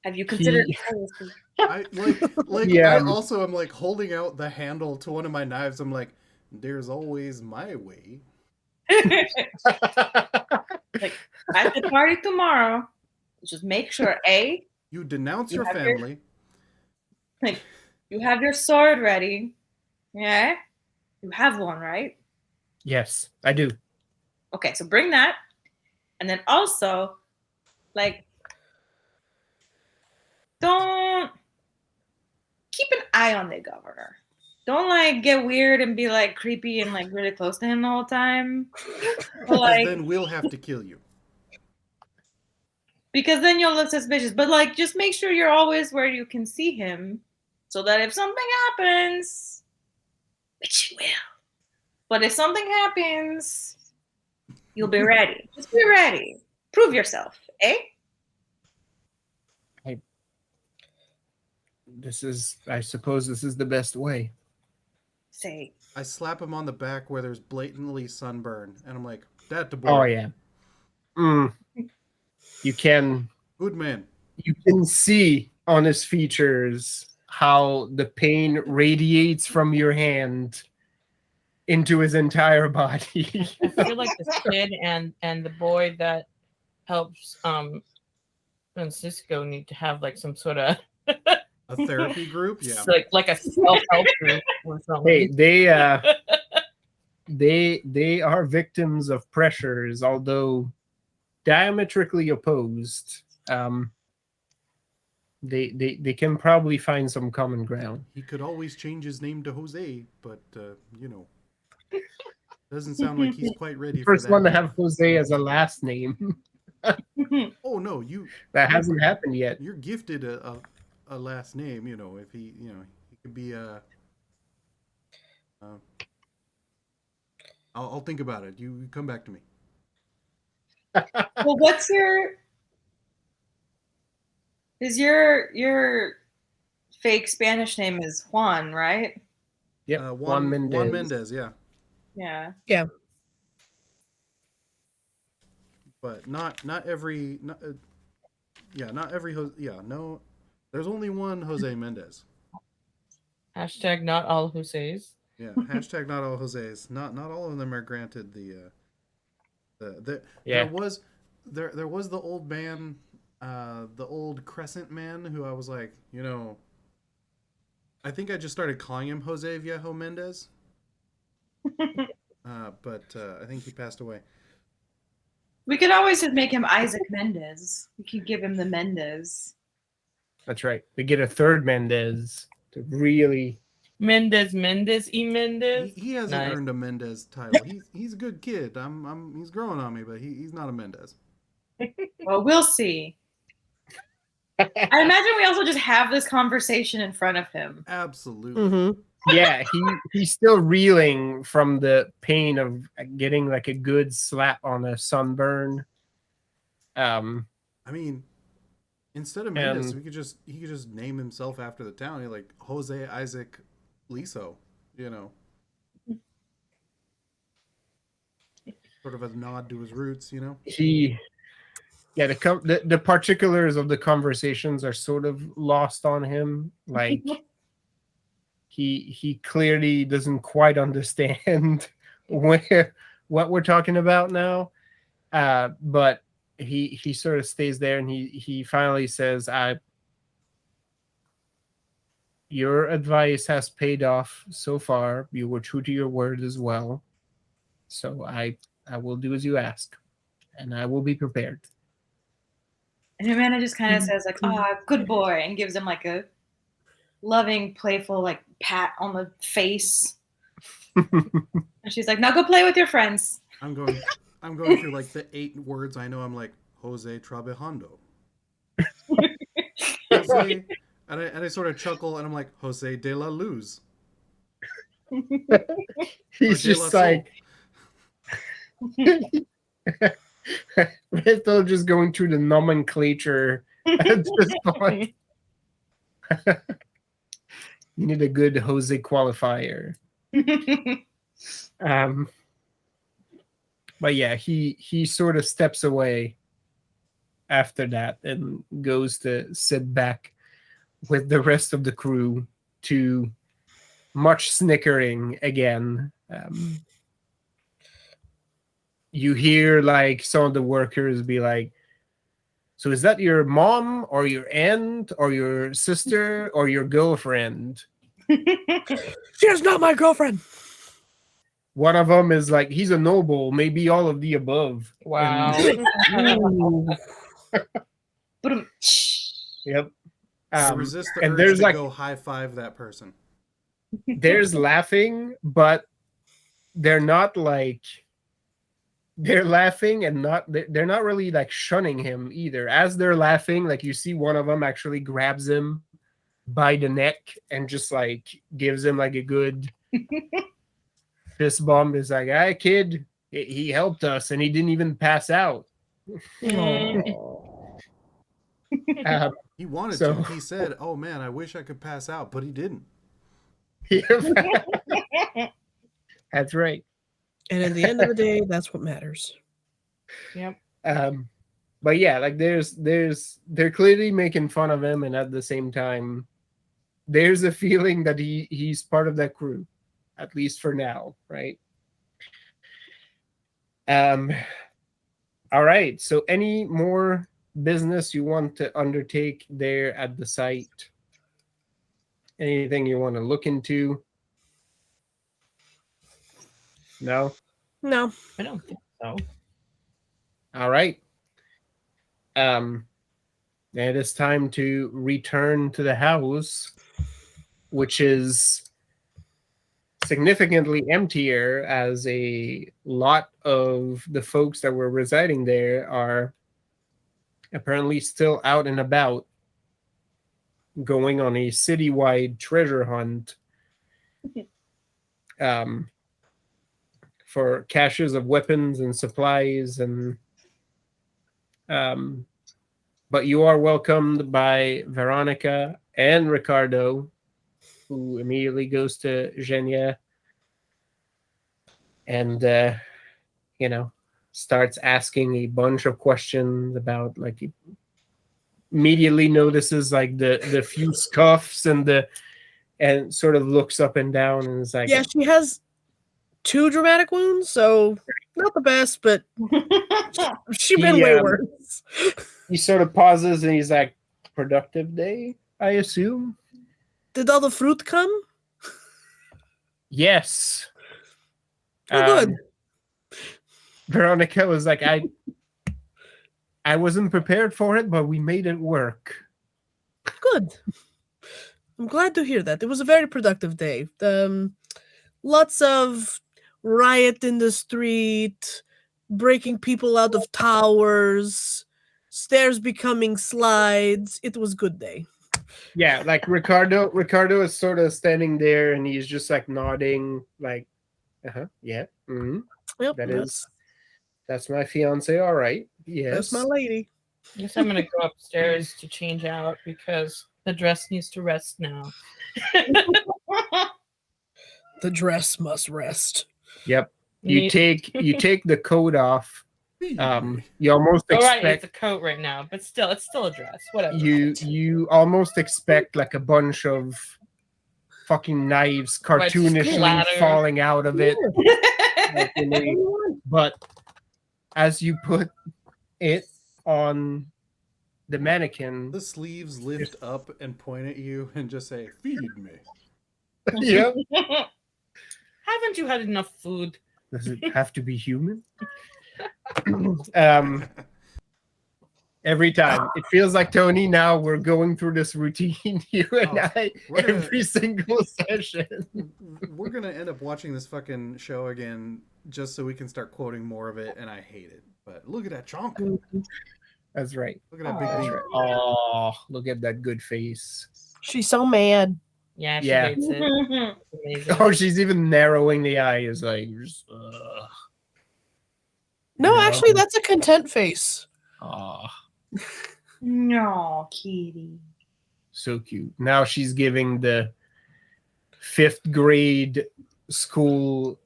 Have you considered? I like Yeah. I also am like holding out the handle to one of my knives. I'm like, there's always my way. At the party tomorrow, just make sure You denounce You your have your- family. you have your sword ready, Yeah, you have one, right? Yes, I do. Okay, so bring that, and then also, like, don't keep an eye on the governor. Don't like get weird and be like creepy and like really close to him the whole time. But, Because like, then we'll have to kill you. because then you'll look suspicious. But like, just make sure you're always where you can see him, so that if something happens, which you will, but if something happens, you'll be ready. Just be ready. Prove yourself, eh? I suppose this is the best way. Say, I slap him on the back where there's blatantly sunburn, and I'm like, "That the boy, Oh yeah. You can see on his features how the pain radiates from your hand into his entire body. I feel like this kid and the boy that helps Francisco need to have like some sort of a therapy group." Yeah, like a self-help group or something. Hey, they are victims of pressures, although diametrically opposed. They can probably find some common ground. he could always change his name to Jose, but you know, doesn't sound like he's quite ready for First that. one to have Jose as a last name. Oh no, you That hasn't happened yet. you're gifted a last name. You know, if he he could be a. I'll think about it. You come back to me. well, what's your? Is your fake Spanish name is Juan, right? Yep, Juan Mendez. Juan Mendez, yeah, Yeah. but not every not every no. There's only one Jose Mendez. Hashtag not all Jose's. Yeah, hashtag not all Jose's. Not all of them are granted the Yeah. there was the old man, the old Crescent man who I was like, you know, I think I just started calling him Jose Viejo Mendez. But I think he passed away. We could always just make him Isaac Mendez. We could give him the Mendez. That's right. We get a third Mendez to really. Mendez, He hasn't Nice. earned a Mendez title. He's a good kid. He's growing on me, but he's not a Mendez. Well, we'll see. I imagine we also just have this conversation in front of him. Absolutely. Mm-hmm. Yeah, he's still reeling from the pain of getting like a good slap on a sunburn. I mean, instead of Mendez, And- he could just name himself after the town. He like Jose Isaac Liso, you know. Sort of a nod to his roots, you know. The particulars of the conversations are sort of lost on him. Like he clearly doesn't quite understand what we're talking about now. But he sort of stays there, and he finally says, your advice has paid off so far. You were true to your word as well. So I will do as you ask, and I will be prepared. And Amanda just kind of says like, good boy, and gives him like a loving, playful like pat on the face. And she's like, now go play with your friends. I'm going through like the 8 words I know. I'm like Jose Trabajando. Jose, and I sort of chuckle, and I'm like Jose de la Luz. He's Or De La just Soul. like we're still just going through the nomenclature at this point. You need a good Jose qualifier. But yeah, he sort of steps away after that and goes to sit back with the rest of the crew to much snickering again. You hear like some of the workers be like, so is that your mom or your aunt or your sister or your girlfriend? She is not my girlfriend. One of them is like, he's a noble, maybe all of the above. Wow. Ooh. Yep. I resist the and urge there's to like go high five that person. there's laughing, but they're not like they're laughing and they're not really like shunning him either. As they're laughing, like you see one of them actually grabs him by the neck and just like gives him like a good fist bump. Is like, "Hey kid, he helped us and he didn't even pass out." Um, He wanted So- to. He said, "Oh man, I wish I could pass out," but he didn't. That's right. And at the end of the day, that's what matters. Yep. But yeah, like they're clearly making fun of him, and at the same time, there's a feeling that he's part of that crew, at least for now, right? All right. So any more business you want to undertake there at the site? Anything you want to look into? No? No. I don't think so. All right. It is time to return to the house, which is significantly emptier as a lot of the folks that were residing there are apparently still out and about, going on a citywide treasure hunt for caches of weapons and supplies and but you are welcomed by Veronica and Ricardo, who immediately goes to Genia and starts asking a bunch of questions about, like, he immediately notices like the few scuffs and sort of looks up and down and is like, Yeah, she has 2 dramatic wounds, so not the best, but she's been way worse. he sort of pauses and he's like, productive day, I assume. Did all the fruit come? Yes. Oh, good. Veronica was like, I wasn't prepared for it, but we made it work. Good. I'm glad to hear that. It was a very productive day. Lots of riot in the street, breaking people out of towers, stairs becoming slides. It was good day. Yeah, like Ricardo is sort of standing there and he's just like nodding, like, yeah, Yep, that's my fiance. All right, yes, that's my lady. I guess I'm gonna go upstairs to change out because the dress needs to rest now. The dress must rest. Yep. You take the coat off. Feed You me. almost All right, it's expect a coat right now, but still, it's still a dress. Whatever. you almost expect like a bunch of fucking knives Right, cartoonishly splatter. falling out of it. Like, but as you put it on the mannequin, The sleeves lift up and point at you and just say, "Feed me." yep. Haven't you had enough food? Does it have to be human? Every time it feels like, Tony, now we're going through this routine, you and I, we're gonna- every single session. We're gonna end up watching this fucking show again just so we can start quoting more of it, and I hate it. But look at that chunk. That's right. Look at that big beat. Oh, look at that good face. She's so mad. Yeah, she Yeah. hates it. Amazing. Oh, she's even narrowing the eyes, like, No, Yeah. actually, that's a content face. No, Kitty. So cute. Now she's giving the 5th grade school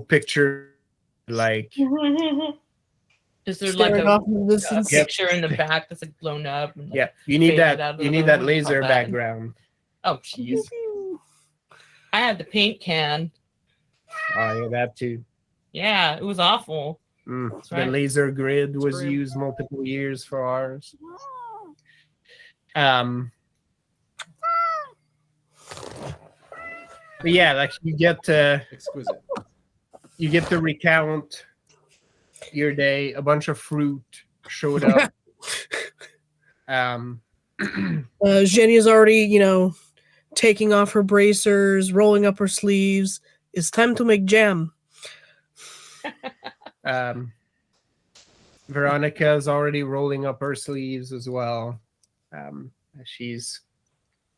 picture, like, Is there like Staring a, off in the distance. picture in the back that's like blown up? And, like, yeah, you need faded out that. a You need little? that laser How bad? background. Oh, jeez. I had the paint can. Oh yeah, that too. Yeah, it was awful. The right. laser grid was grim. used multiple years for ours. But yeah, like you get to Exquisite. recount your day. A bunch of fruit showed up. Jenny's already, taking off her bracers, rolling up her sleeves. It's time to make jam. Veronica is already rolling up her sleeves as well. She's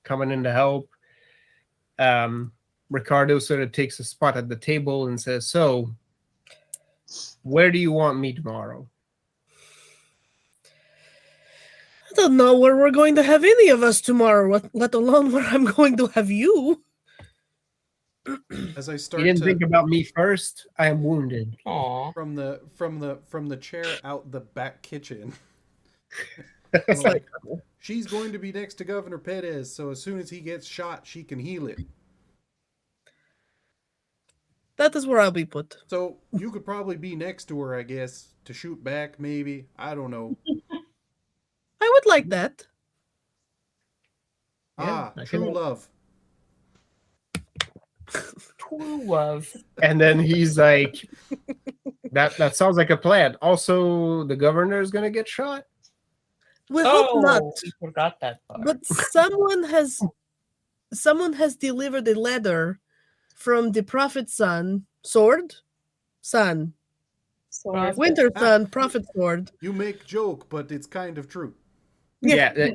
coming in to help. Ricardo sort of takes a spot at the table and says, "So, where do you want me tomorrow?" I don't know where we're going to have any of us tomorrow, let alone where I'm going to have you. As I You start didn't to think about me first. I am wounded. Aw. from the chair out the back kitchen. It's I'm like, like, she's going to be next to Governor Perez, so as soon as he gets shot, she can heal it. that is where I'll be put. So you could probably be next to her, I guess, to shoot back, maybe. I don't know. I would like that. Yeah, I True can- love. True love. And then he's like, "That sounds like a plan." Also, the governor is gonna get shot. We hope not. We forgot that part. But someone has delivered a letter from the prophet's son, son, Sword. winter son, prophet sword. You make joke, but it's kind of true. Yeah. From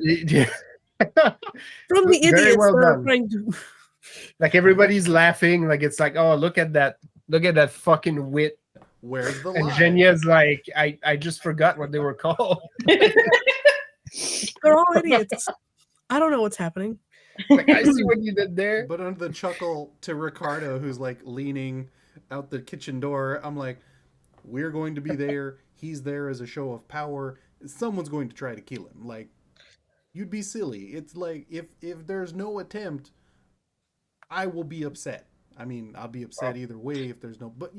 the Very idiots well that are done. trying to. Like everybody's laughing. Like it's like, "Oh, look at that fucking wit." Where's the And lie? Jenya's like, I just forgot what they were called. They're all idiots. I don't know what's happening. Like, I see what you did there. But under the chuckle to Ricardo, who's like leaning out the kitchen door, I'm like, we're going to be there. He's there as a show of power. Someone's going to try to kill him. Like, you'd be silly. It's like if there's no attempt, I will be upset. I mean, I'll be upset either way if there's no. But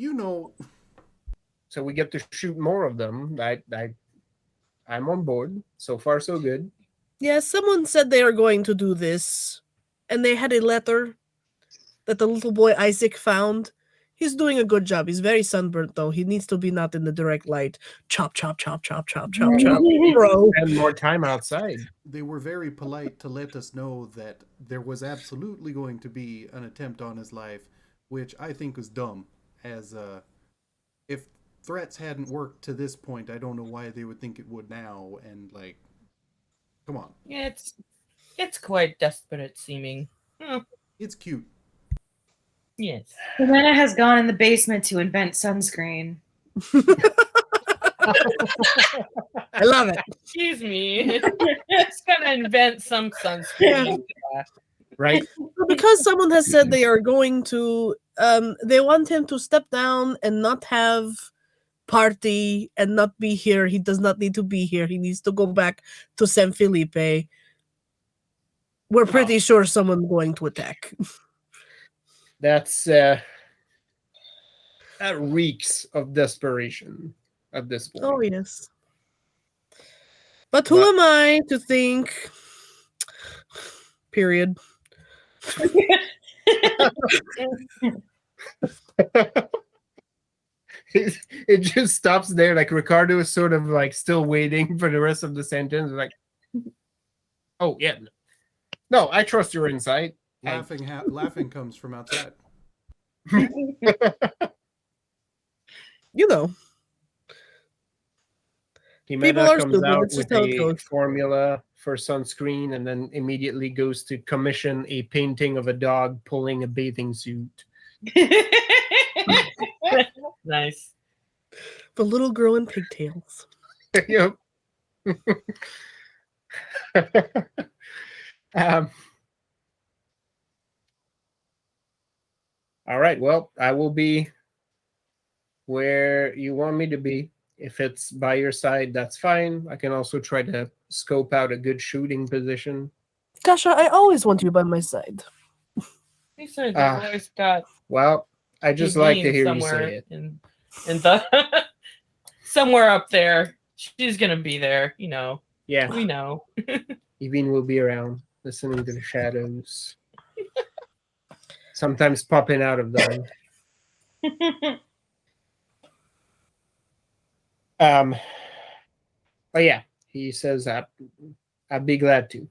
So we get to shoot more of them. I'm on board. So far, so good. Yeah, someone said they are going to do this, and they had a letter that the little boy Isaac found. He's doing a good job. He's very sunburnt, though. He needs to be not in the direct light. Chop, chop, chop, chop, chop, chop, chop, bro. And more time outside. they were very polite to let us know that there was absolutely going to be an attempt on his life, which I think was dumb. As if threats hadn't worked to this point, I don't know why they would think it would now. And like, come on, Yeah, it's quite desperate seeming. it's cute. Yes. Helena has gone in the basement to invent sunscreen. I love it. Excuse me. It's gonna invent some sunscreen. Right? Because someone has said they are going to, they want him to step down and not have party and not be here. He does not need to be here. He needs to go back to San Felipe. We're pretty sure someone's going to attack. That's that reeks of desperation at this point. Oh, yes. But who am I to think? Period. It just stops there. Like Ricardo is sort of like still waiting for the rest of the sentence. Like, oh yeah, no, I trust your insight. Laughing comes from outside. You know. People Jimena are comes stupid. out It's just with how it a goes. formula for sunscreen and then immediately goes to commission a painting of a dog pulling a bathing suit. Nice. The little girl in pigtails. Yep. All right. Well, I will be where you want me to be. If it's by your side, that's fine. I can also try to scope out a good shooting position. Kasha, I always want you by my side. He said Ah. you always got Well, I just like to Evine hear you somewhere say it. in the somewhere up there. She's gonna be there, Yeah, We know. Evine will be around, listening to the shadows. sometimes popping out of them. But yeah, he says I'd be glad to.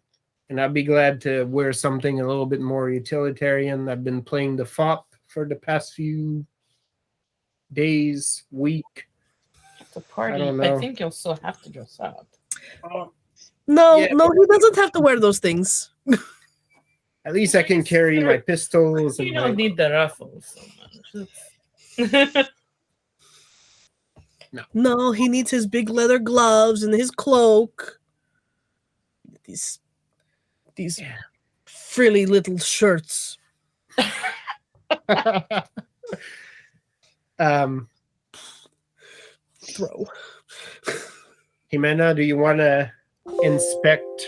And I'd be glad to wear something a little bit more utilitarian. I've been playing the FOP for the past few days, week. The party. don't I know. think you'll still have to dress up. No, Yeah, no, he doesn't have to wear those things. At least I can carry my pistols You and don't my, need the ruffles so much. No, he needs his big leather gloves and his cloak. These frilly little shirts. Throw. Jimena, do you want to inspect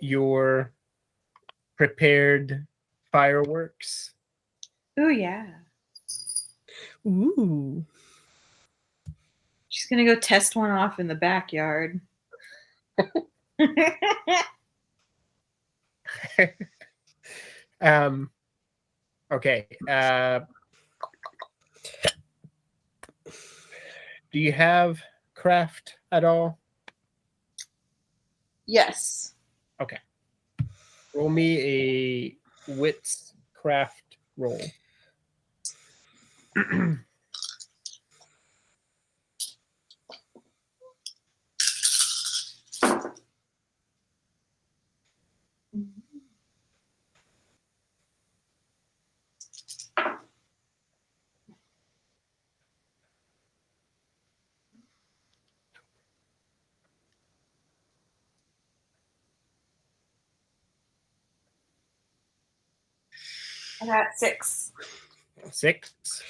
your prepared fireworks? Ooh, yeah. Ooh. She's gonna go test one off in the backyard. Okay. Do you have craft at all? Yes. Roll me a wits craft roll. I got 6. 6.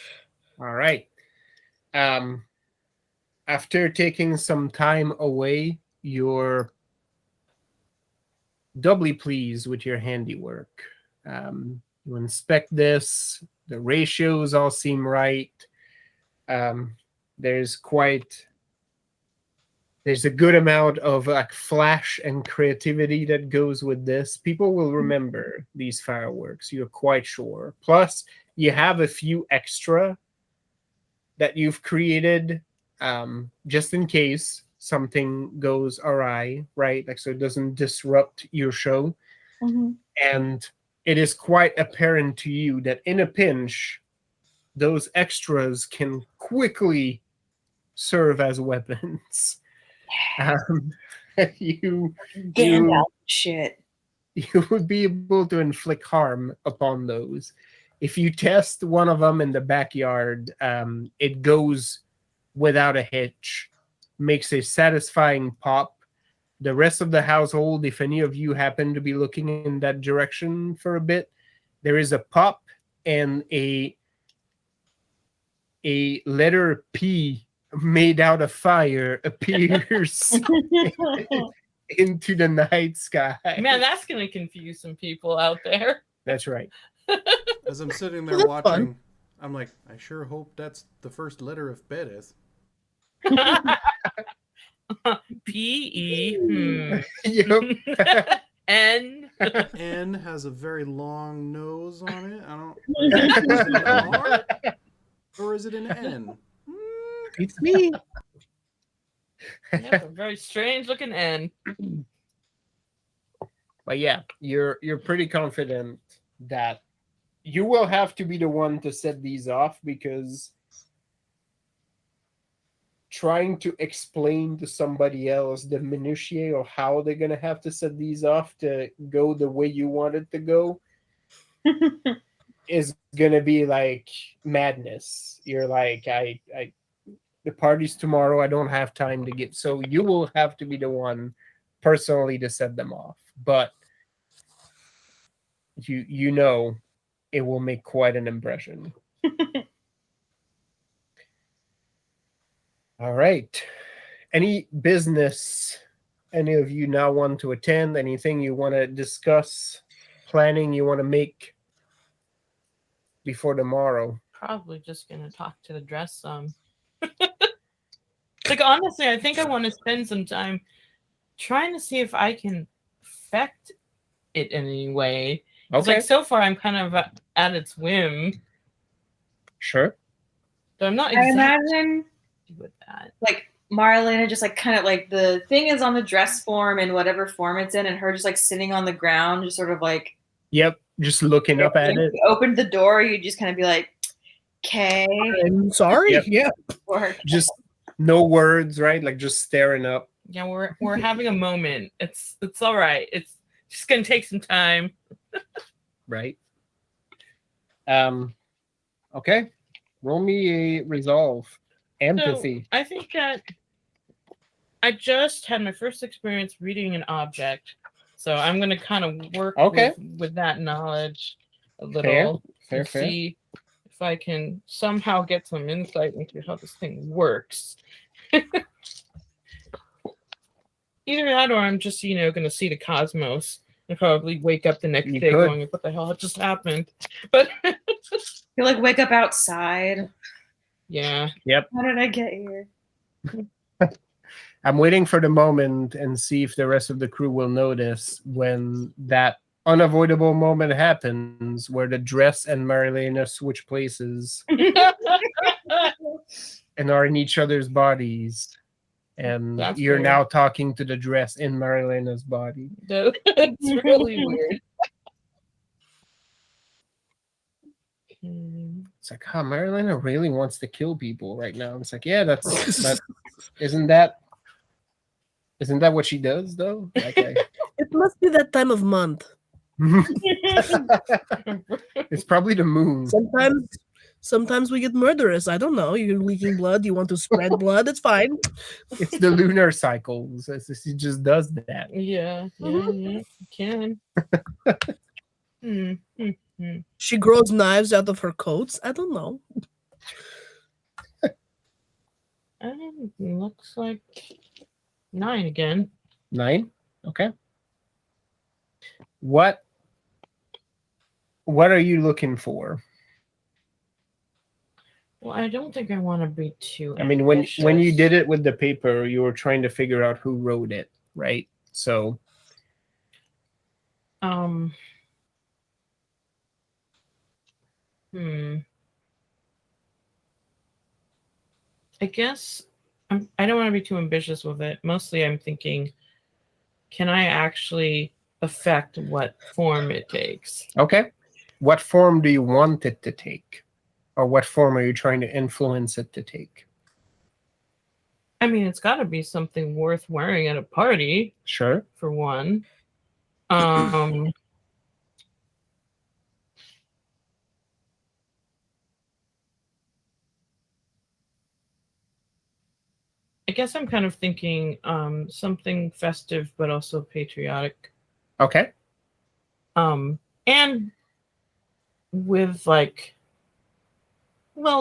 All right. After taking some time away, you're doubly pleased with your handiwork. You inspect this, the ratios all seem right. There's a good amount of like flash and creativity that goes with this. People will remember these fireworks, you're quite sure. Plus, you have a few extra that you've created just in case something goes awry, right? Like, so it doesn't disrupt your show. Mm-hmm. And it is quite apparent to you that in a pinch, those extras can quickly serve as weapons. You Gandalf shit. you would be able to inflict harm upon those. If you test one of them in the backyard, it goes without a hitch, makes a satisfying pop. The rest of the household, if any of you happen to be looking in that direction for a bit, there is a pop and a letter P made out of fire appears into the night sky. Man, that's gonna confuse some people out there. That's right. As I'm sitting there That's watching, fun. I'm like, I sure hope that's the first letter of Bedith. P-E. Yep. N. N has a very long nose on it. I don't. Is it an R or is it an N? It's me. Yep, a very strange looking N. But yeah, you're pretty confident that you will have to be the one to set these off, because trying to explain to somebody else the minutiae of how they're gonna have to set these off to go the way you want it to go is gonna be like madness. You're like, I the party's tomorrow, I don't have time to get, so you will have to be the one personally to set them off. But you know it will make quite an impression. All right. Any business any of you now want to attend? Anything you want to discuss? Planning you want to make before tomorrow? Probably just gonna talk to the dress some. Like, honestly, I think I want to spend some time trying to see if I can affect it in any way. It's Okay, like so far I'm kind of at its whim, sure. but I'm not I exactly imagine with that. like Marlena just like kind of like the thing is on the dress form in whatever form it's in, and her just like sitting on the ground, just sort of like Yep, just looking up at if it. you opened the door, you just kind of be like, "Okay," I'm sorry. Yep. Yeah. or Just no words, right? Like just staring up, Yeah, we're having a moment. It's all right. It's just gonna take some time. right? Okay. Roll me a resolve. Empathy. So I think that I just had my first experience reading an object, so I'm gonna kind of work Okay. with that knowledge a Fair, little fair, and fair. see if I can somehow get some insight into how this thing works. Either that, or I'm just gonna see the cosmos and probably wake up the next You day could. going, "What the hell just happened?" But you like wake up outside. yeah, How did I get here? I'm waiting for the moment and see if the rest of the crew will notice when that unavoidable moment happens where the dress and Marilena switch places and are in each other's bodies. And That's you're weird. now talking to the dress in Marilena's body. It's really weird. It's like, huh, Marilena really wants to kill people right now. It's like, yeah, that isn't that what she does though? Like, It must be that time of month. it's probably the moon. Sometimes we get murderous. I don't know. You're leaking blood. You want to spread blood. It's fine. It's the lunar cycles. She just does that. Yeah, you can. She grows knives out of her coats. I don't know. Looks like 9 again. 9. Okay. What are you looking for? Well, I don't think I want to be too. I mean, when you ambitious. did it with the paper, you were trying to figure out who wrote it, right? So, I guess I don't want to be too ambitious with it. Mostly, I'm thinking, can I actually affect what form it takes? okay. What form do you want it to take? Or what form are you trying to influence it to take? I mean, it's got to be something worth wearing at a party, Sure. for one. I guess I'm kind of thinking something festive but also patriotic. Okay. And with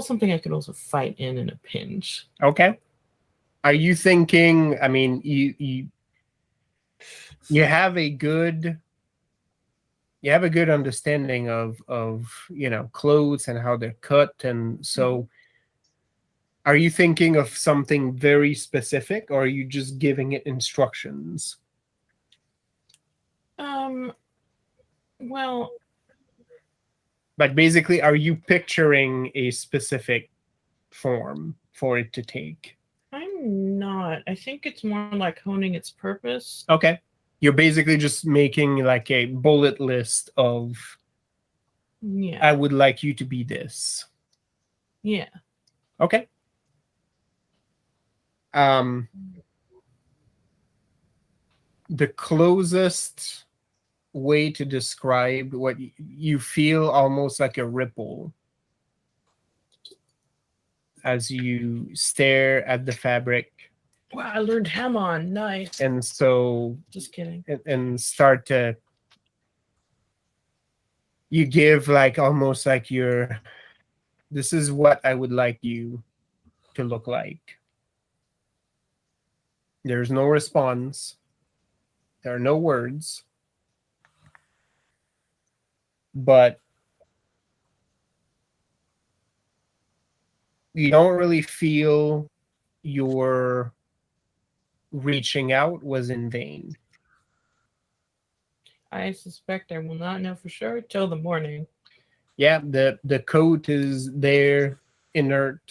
something I could also fight in a pinch. Okay. Are you thinking, I mean, you have a good understanding of clothes and how they're cut, and so are you thinking of something very specific, or are you just giving it instructions? Well, but basically, are you picturing a specific form for it to take? I'm not. I think it's more like honing its purpose. Okay. You're basically just making like a bullet list of, Yeah. I would like you to be this. Yeah. Okay. The closest way to describe what you feel almost like a ripple as you stare at the fabric. Wow, I learned Hamon. Nice. And so Just kidding. and start to, you give like almost like this is what I would like you to look like. There's no response. There are no words. But you don't really feel your reaching out was in vain. I suspect I will not know for sure till the morning. Yeah, the coat is there, inert,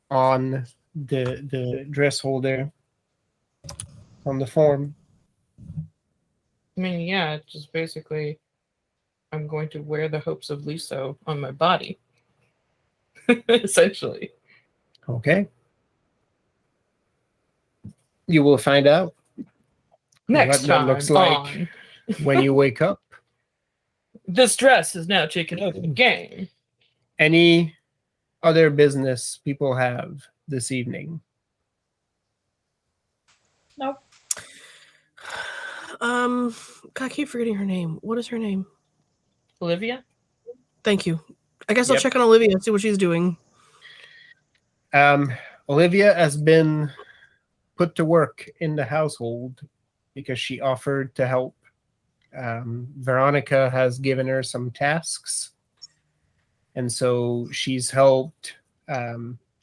on the dress holder on the form. I mean, yeah, it's just basically I'm going to wear the hopes of Liso on my body. Essentially. Okay. You will find out Next what that time looks like on when you wake up. This dress is now taken over the game. Any other business people have this evening? Nope. God, I keep forgetting her name. What is her name? Olivia? Thank you. I guess I'll Yep. check on Olivia and see what she's doing. Olivia has been put to work in the household because she offered to help. Veronica has given her some tasks, and so she's helped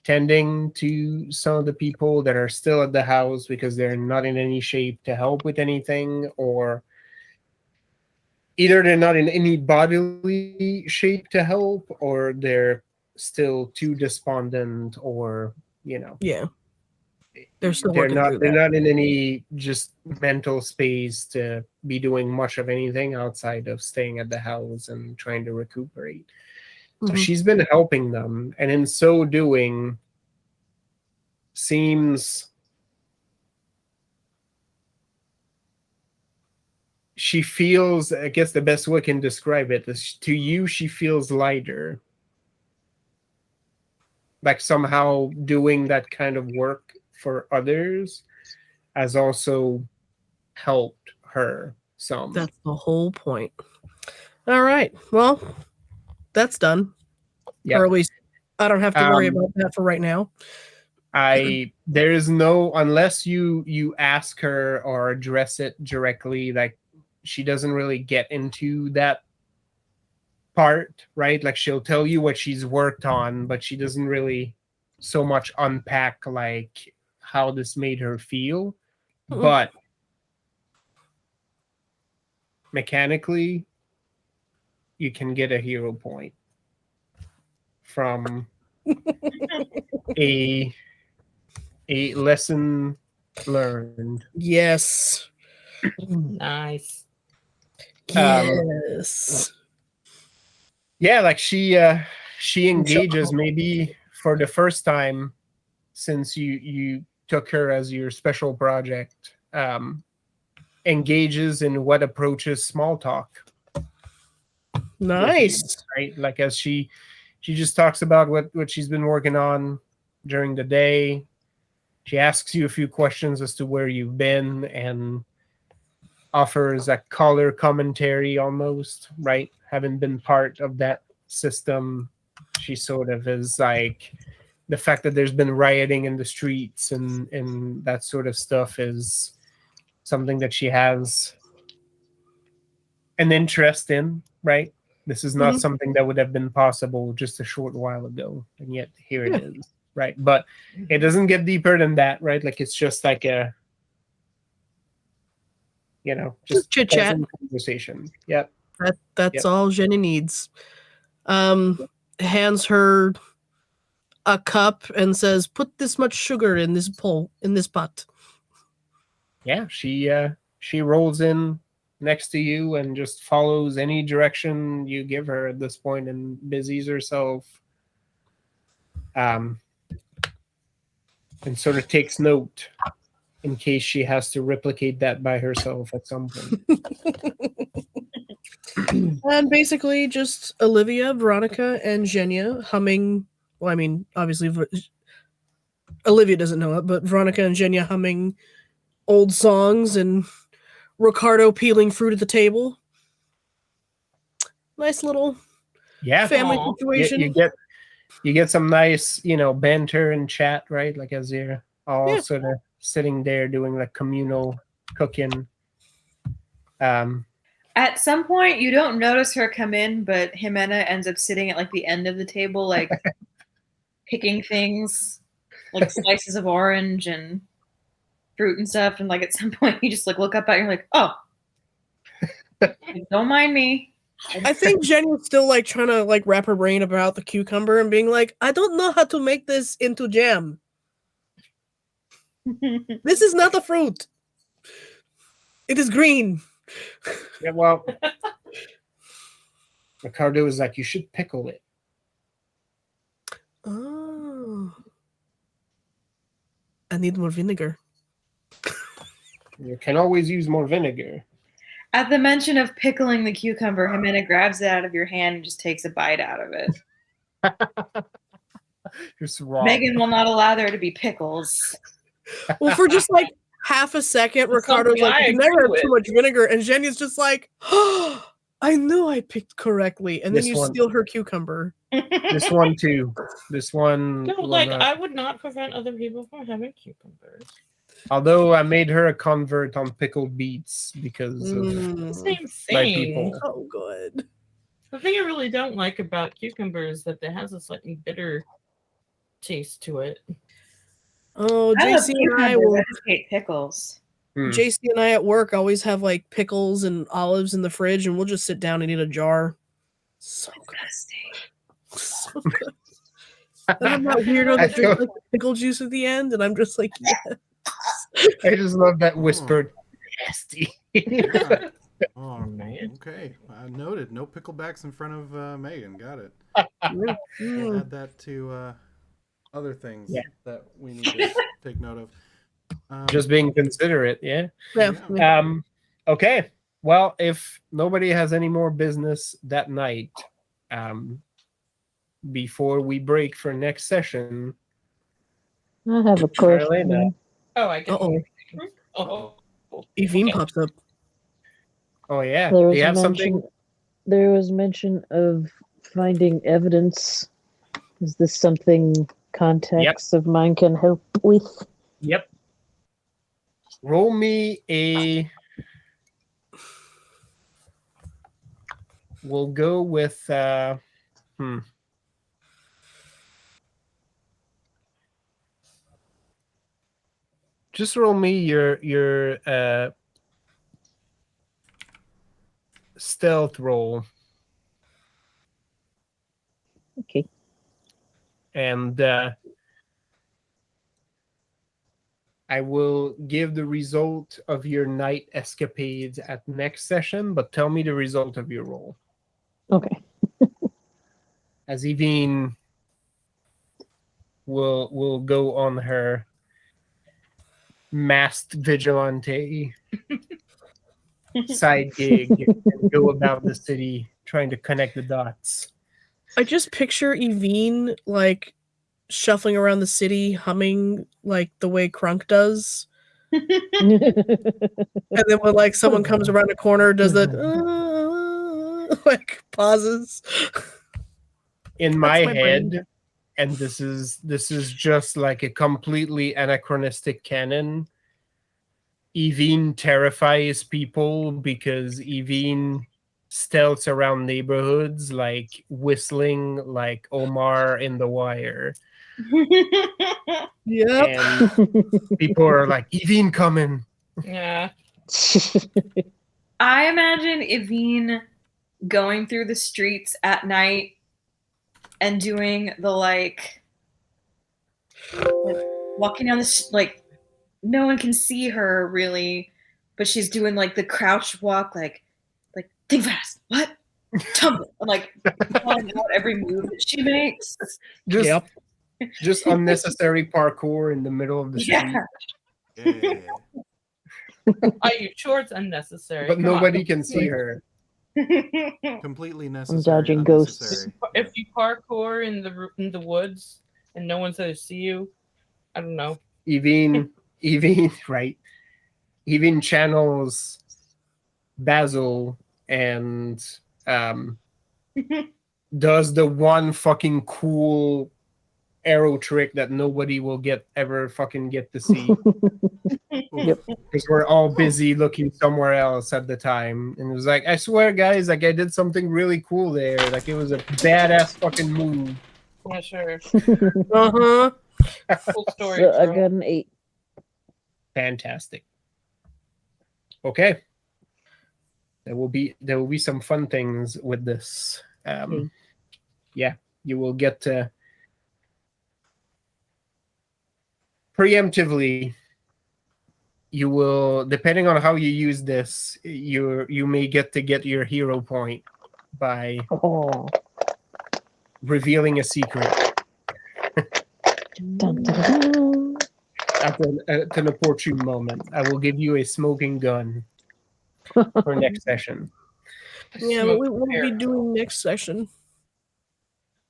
tending to some of the people that are still at the house because they're not in any shape to help with anything, or either they're not in any bodily shape to help, or they're still too despondent, or Yeah. They're still they're working not through they're that. not in any just mental space to be doing much of anything outside of staying at the house and trying to recuperate. So Mhm. she's been helping them, and in so doing seems she feels, I guess the best way I can describe it is, to you she feels lighter, like somehow doing that kind of work for others has also helped her some. That's the whole point. All right. Well, that's done. Yep. Or at least I don't have to worry Um, about that for right now. There is no, unless you ask her or address it directly, like she doesn't really get into that part, right? Like she'll tell you what she's worked on, but she doesn't really so much unpack like how this made her feel. Mm-mm. But mechanically, you can get a hero point from a lesson learned. Yes. Nice. Yes. Yeah, like she engages maybe for the first time since you took her as your special project, engages in what approaches small talk. Nice. Right, like as she just talks about what she's been working on during the day. She asks you a few questions as to where you've been and offers a color commentary almost, right? Having been part of that system, she sort of is like, the fact that there's been rioting in the streets and that sort of stuff is something that she has an interest in, right? This is not Mhm. something that would have been possible just a short while ago, and yet here it Yeah. is, right? But it doesn't get deeper than that, right? Like it's just like a, just chit chat. pleasant conversation. Yep. That's Yep. all Jenny needs. Hands her a cup and says, "Put this much sugar in this pot." Yeah, she rolls in next to you and just follows any direction you give her at this point and busies herself, and sort of takes note in case she has to replicate that by herself at some point. And basically just Olivia, Veronica, and Zhenya humming. Well, I mean, obviously Olivia doesn't know it, but Veronica and Zhenya humming old songs and Ricardo peeling fruit at the table. Nice little family Aw. situation. You get some nice, banter and chat, right? Like as you're all Yeah. sort of sitting there doing like communal cooking. At some point, you don't notice her come in, but Jimena ends up sitting at like the end of the table, like picking things, like slices of orange and fruit and stuff. And like at some point, you just like look up at her and you're like, oh, Don't mind me. I think Jenny was still like trying to like wrap her brain about the cucumber and being like, I don't know how to make this into jam. This is not a fruit. It is green. Yeah, well, Ricardo was like, you should pickle it. Oh. I need more vinegar. You can always use more vinegar. At the mention of pickling the cucumber, Jimena grabs it out of your hand and just takes a bite out of it. Just raw. Megan will not allow there to be pickles. Well, for just like half a second, That's Ricardo's something like, I you never agree have too with. much vinegar. And Jenny's just like, oh, I knew I picked correctly. And then This you one. steal her cucumber. This one too. This one. No, will like not- I would not prevent other people from having cucumbers. Although I made her a convert on pickled beets because of Mm. Same my thing. people. Oh, good. The thing I really don't like about cucumbers is that it has a slightly bitter taste to it. Oh, I love JC and I cucumbers. will. I just hate pickles. JC and I at work always have like pickles and olives in the fridge, and we'll just sit down and eat a jar. So good. Disgusting. So good. And I'm not weirdo I that drinks feel- like pickle juice at the end, and I'm just like, yeah. I just love that whispered nasty. Oh, Man. okay. Noted. No picklebacks in front of Megan. Got it. Mm. We'll add that to other things Yeah. that we need to take note of. Just being considerate, yeah. Yeah. Yeah. Okay. Well, if nobody has any more business that night, before we break for next session, I have a question. Carolina. Oh, I get. Uh-oh. Oh, Evine Okay. pops up. oh yeah, There do was you have mention. something? There was mention of finding evidence. Is this something contacts of mine can help with? Yep. Roll me a. We'll go with. Just roll me your stealth roll, Okay. and I will give the result of your night escapades at next session. But tell me the result of your roll. Okay. As Evine will go on her masked vigilante side gig and go about the city trying to connect the dots. I just picture Evine like shuffling around the city, humming like the way Crunk does. And then when like someone comes around a corner, does that like pauses. In my my head, brain. and this is just like a completely anachronistic canon. Evine terrifies people because Evine stealths around neighborhoods like whistling like Omar in The Wire. Yep. And people are like, Evine coming. yeah. I imagine Evine going through the streets at night and doing the like walking down the like no one can see her really, but she's doing like the crouch walk, like think fast, what, tumble, and like calling out every move that she makes. Just Yep. just unnecessary parkour in the middle of the street. Yeah. Yeah. Are you sure it's unnecessary? But Come on. nobody can see her. Completely necessary. dodging ghosts. unnecessary. If you parkour in the woods and no one's there to see you, I don't know. Evine, right? Evine channels Basil and does the one fucking cool arrow trick that nobody will ever fucking get to see Yep. because we're all busy looking somewhere else at the time. And it was like, I swear, guys, like I did something really cool there. Like it was a badass fucking move. Yeah, sure. Uh-huh. Cool story. So I girl. got an 8. Fantastic. Okay. There will be some fun things with this. Yeah, you will get to preemptively. You will, depending on how you use this, you may get your hero point by Oh. revealing a secret Dun, dun, dun. at an opportune moment. I will give you a smoking gun for next session. Yeah, but we won't be Smoke doing next session.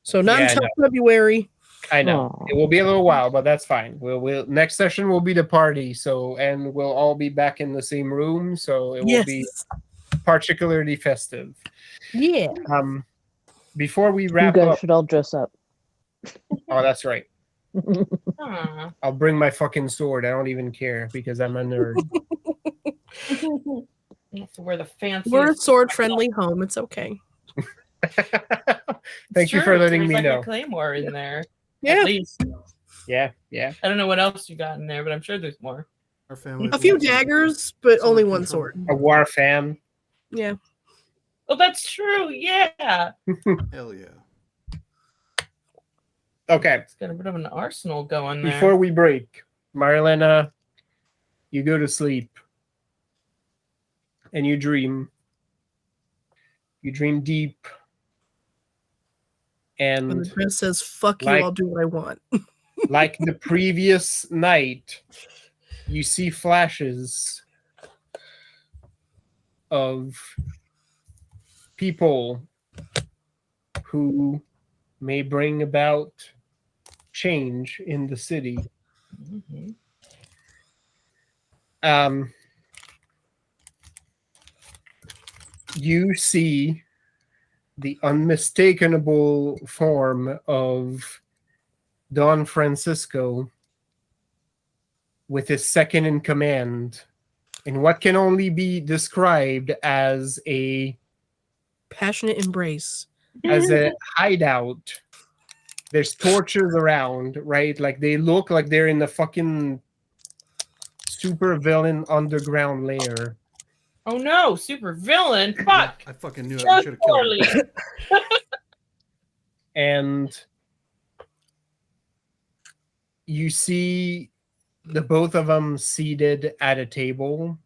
So not Yeah, until February. I know Aw. it will be a little while, but that's fine. We'll next session will be the party, so and we'll all be back in the same room, so it will Yes. be particularly festive. Yeah. Before we You wrap guys up, should all dress up. oh, that's right. Aw. I'll bring my fucking sword. I don't even care because I'm a nerd. You have to wear the fancy. We're a sword friendly home. It's okay. Thank you for letting me like know. A claymore in there. Yeah. At least. Yeah. I don't know what else you got in there, but I'm sure there's more. Our family. A few daggers, but only one control. sword. A war fan. Yeah. Oh, that's true. Yeah. Hell yeah. Okay. It's got a bit of an arsenal going there. Before we break, Marlena, you go to sleep and you dream. You dream deep. When And the prince says, fuck you, Like- I'll do what I want. like the previous night, you see flashes of people who may bring about change in the city. Mhm. You see the unmistakable form of Don Francisco with his second in command in what can only be described as a Passionate embrace. hideout. There's torches around, right? Like they look like they're in the fucking super villain underground lair. Oh no, super villain. Fuck. I fucking knew it. We Chuck should have killed Corley. him. And you see the both of them seated at a table.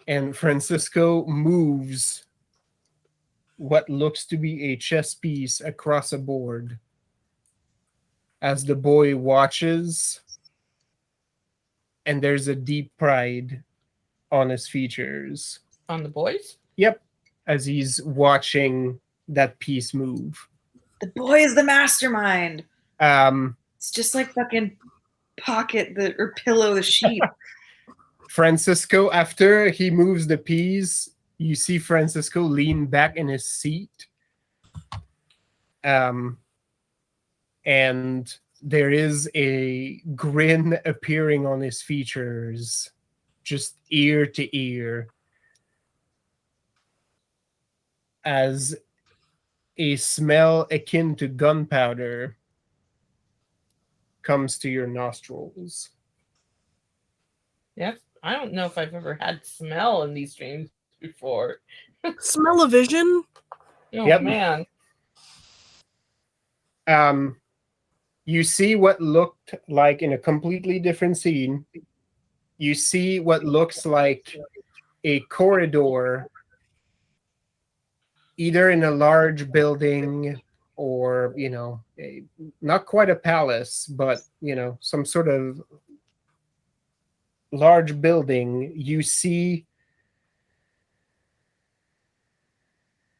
And Francisco moves what looks to be a chess piece across a board as the boy watches, and there's a deep pride on his features. On the boys? Yep, as he's watching that piece move. The boy is the mastermind. Um, It's just like fucking pocket the or pillow the sheep. Francisco, after he moves the piece, you see Francisco lean back in his seat. And there is a grin appearing on his features, just ear to ear, as a smell akin to gunpowder comes to your nostrils. Yep. I don't know if I've ever had smell in these dreams before. Smell-o-vision? Oh Yep. man. You see what looked like in a completely different scene. You see what looks like a corridor, either in a large building or, not quite a palace, but, some sort of large building. You see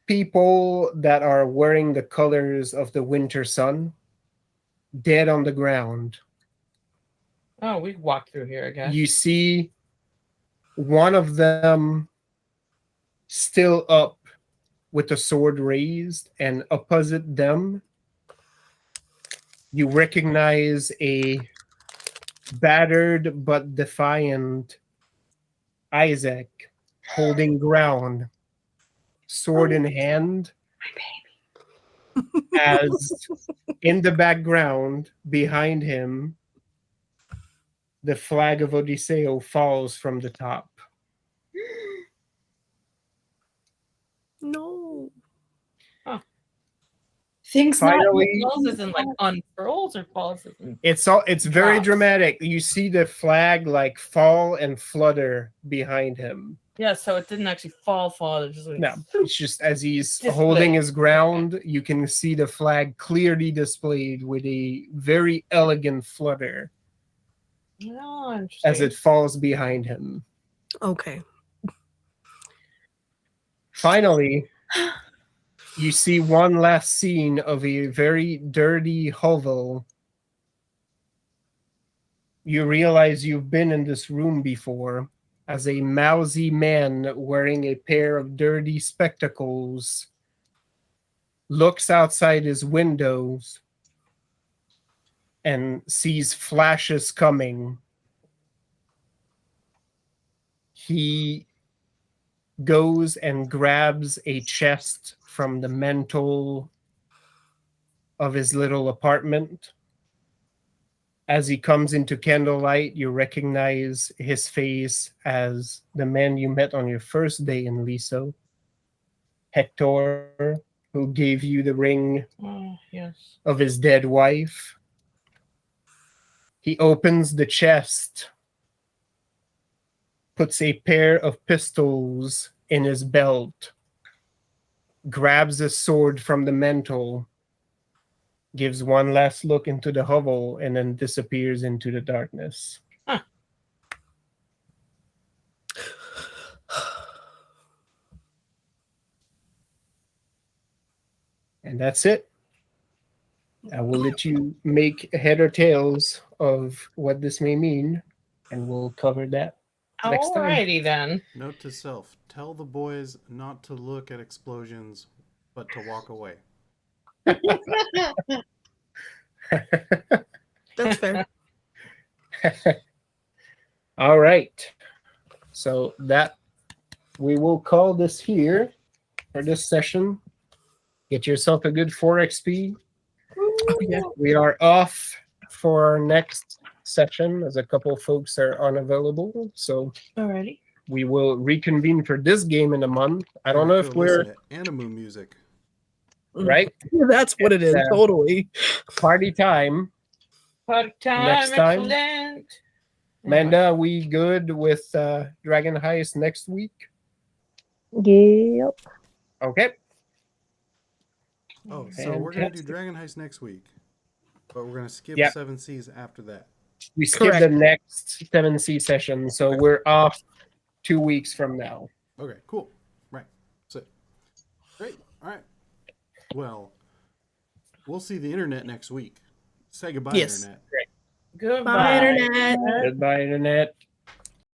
people that are wearing the colors of the winter sun dead on the ground. Oh, we walked through here, I guess. You see one of them still up with the sword raised, and opposite them, you recognize a battered but defiant Isaac holding ground, sword in hand, as in the background behind him, the flag of Odiseo falls from the top. No. Things Finally- Falls as in like unfurls or falls as in It's very Drops. dramatic. You see the flag like fall and flutter behind him. yeah, so it didn't actually fall, it's just like No, it's just as he's Display. holding his ground, you can see the flag clearly displayed with a very elegant flutter Oh, interesting. as it falls behind him. Okay. Finally, you see one last scene of a very dirty hovel. You realize you've been in this room before as a mousy man wearing a pair of dirty spectacles looks outside his windows and sees flashes coming. He goes and grabs a chest from the mantle of his little apartment. As he comes into candlelight, you recognize his face as the man you met on your first day in Liso, Hector, who gave you the ring Oh, yes. of his dead wife. He opens the chest, puts a pair of pistols in his belt, grabs a sword from the mantle, gives one last look into the hovel, and then disappears into the darkness. And that's it. I will let you make head or tails of what this may mean, and we'll cover that next time. Alrighty then. Note to self: tell the boys not to look at explosions, but to walk away. That's fair. All right. So that we will call this here for this session. Get yourself a good 4 XP. Oh, yeah. We are off for our next session as a couple folks are unavailable. So Alrighty. we will reconvene for this game in a month. I don't know if Go we're listen to Animu music. right. That's what it is. Yeah. Totally. Party time. Part time, Next time. excellent. Amanda, we good with Dragon Heist next week? Yep. Okay. Oh, so we're gonna do Fantastic. Dragon Heist next week, but we're gonna skip Yep. 7 Seas after that. We skip the Correct. next 7C session, so we're off 2 weeks from now. Okay, cool. Right. So, great. All right. Well, we'll see the internet next week. Say goodbye, Yes. internet. Goodbye. Bye, internet. Goodbye, internet.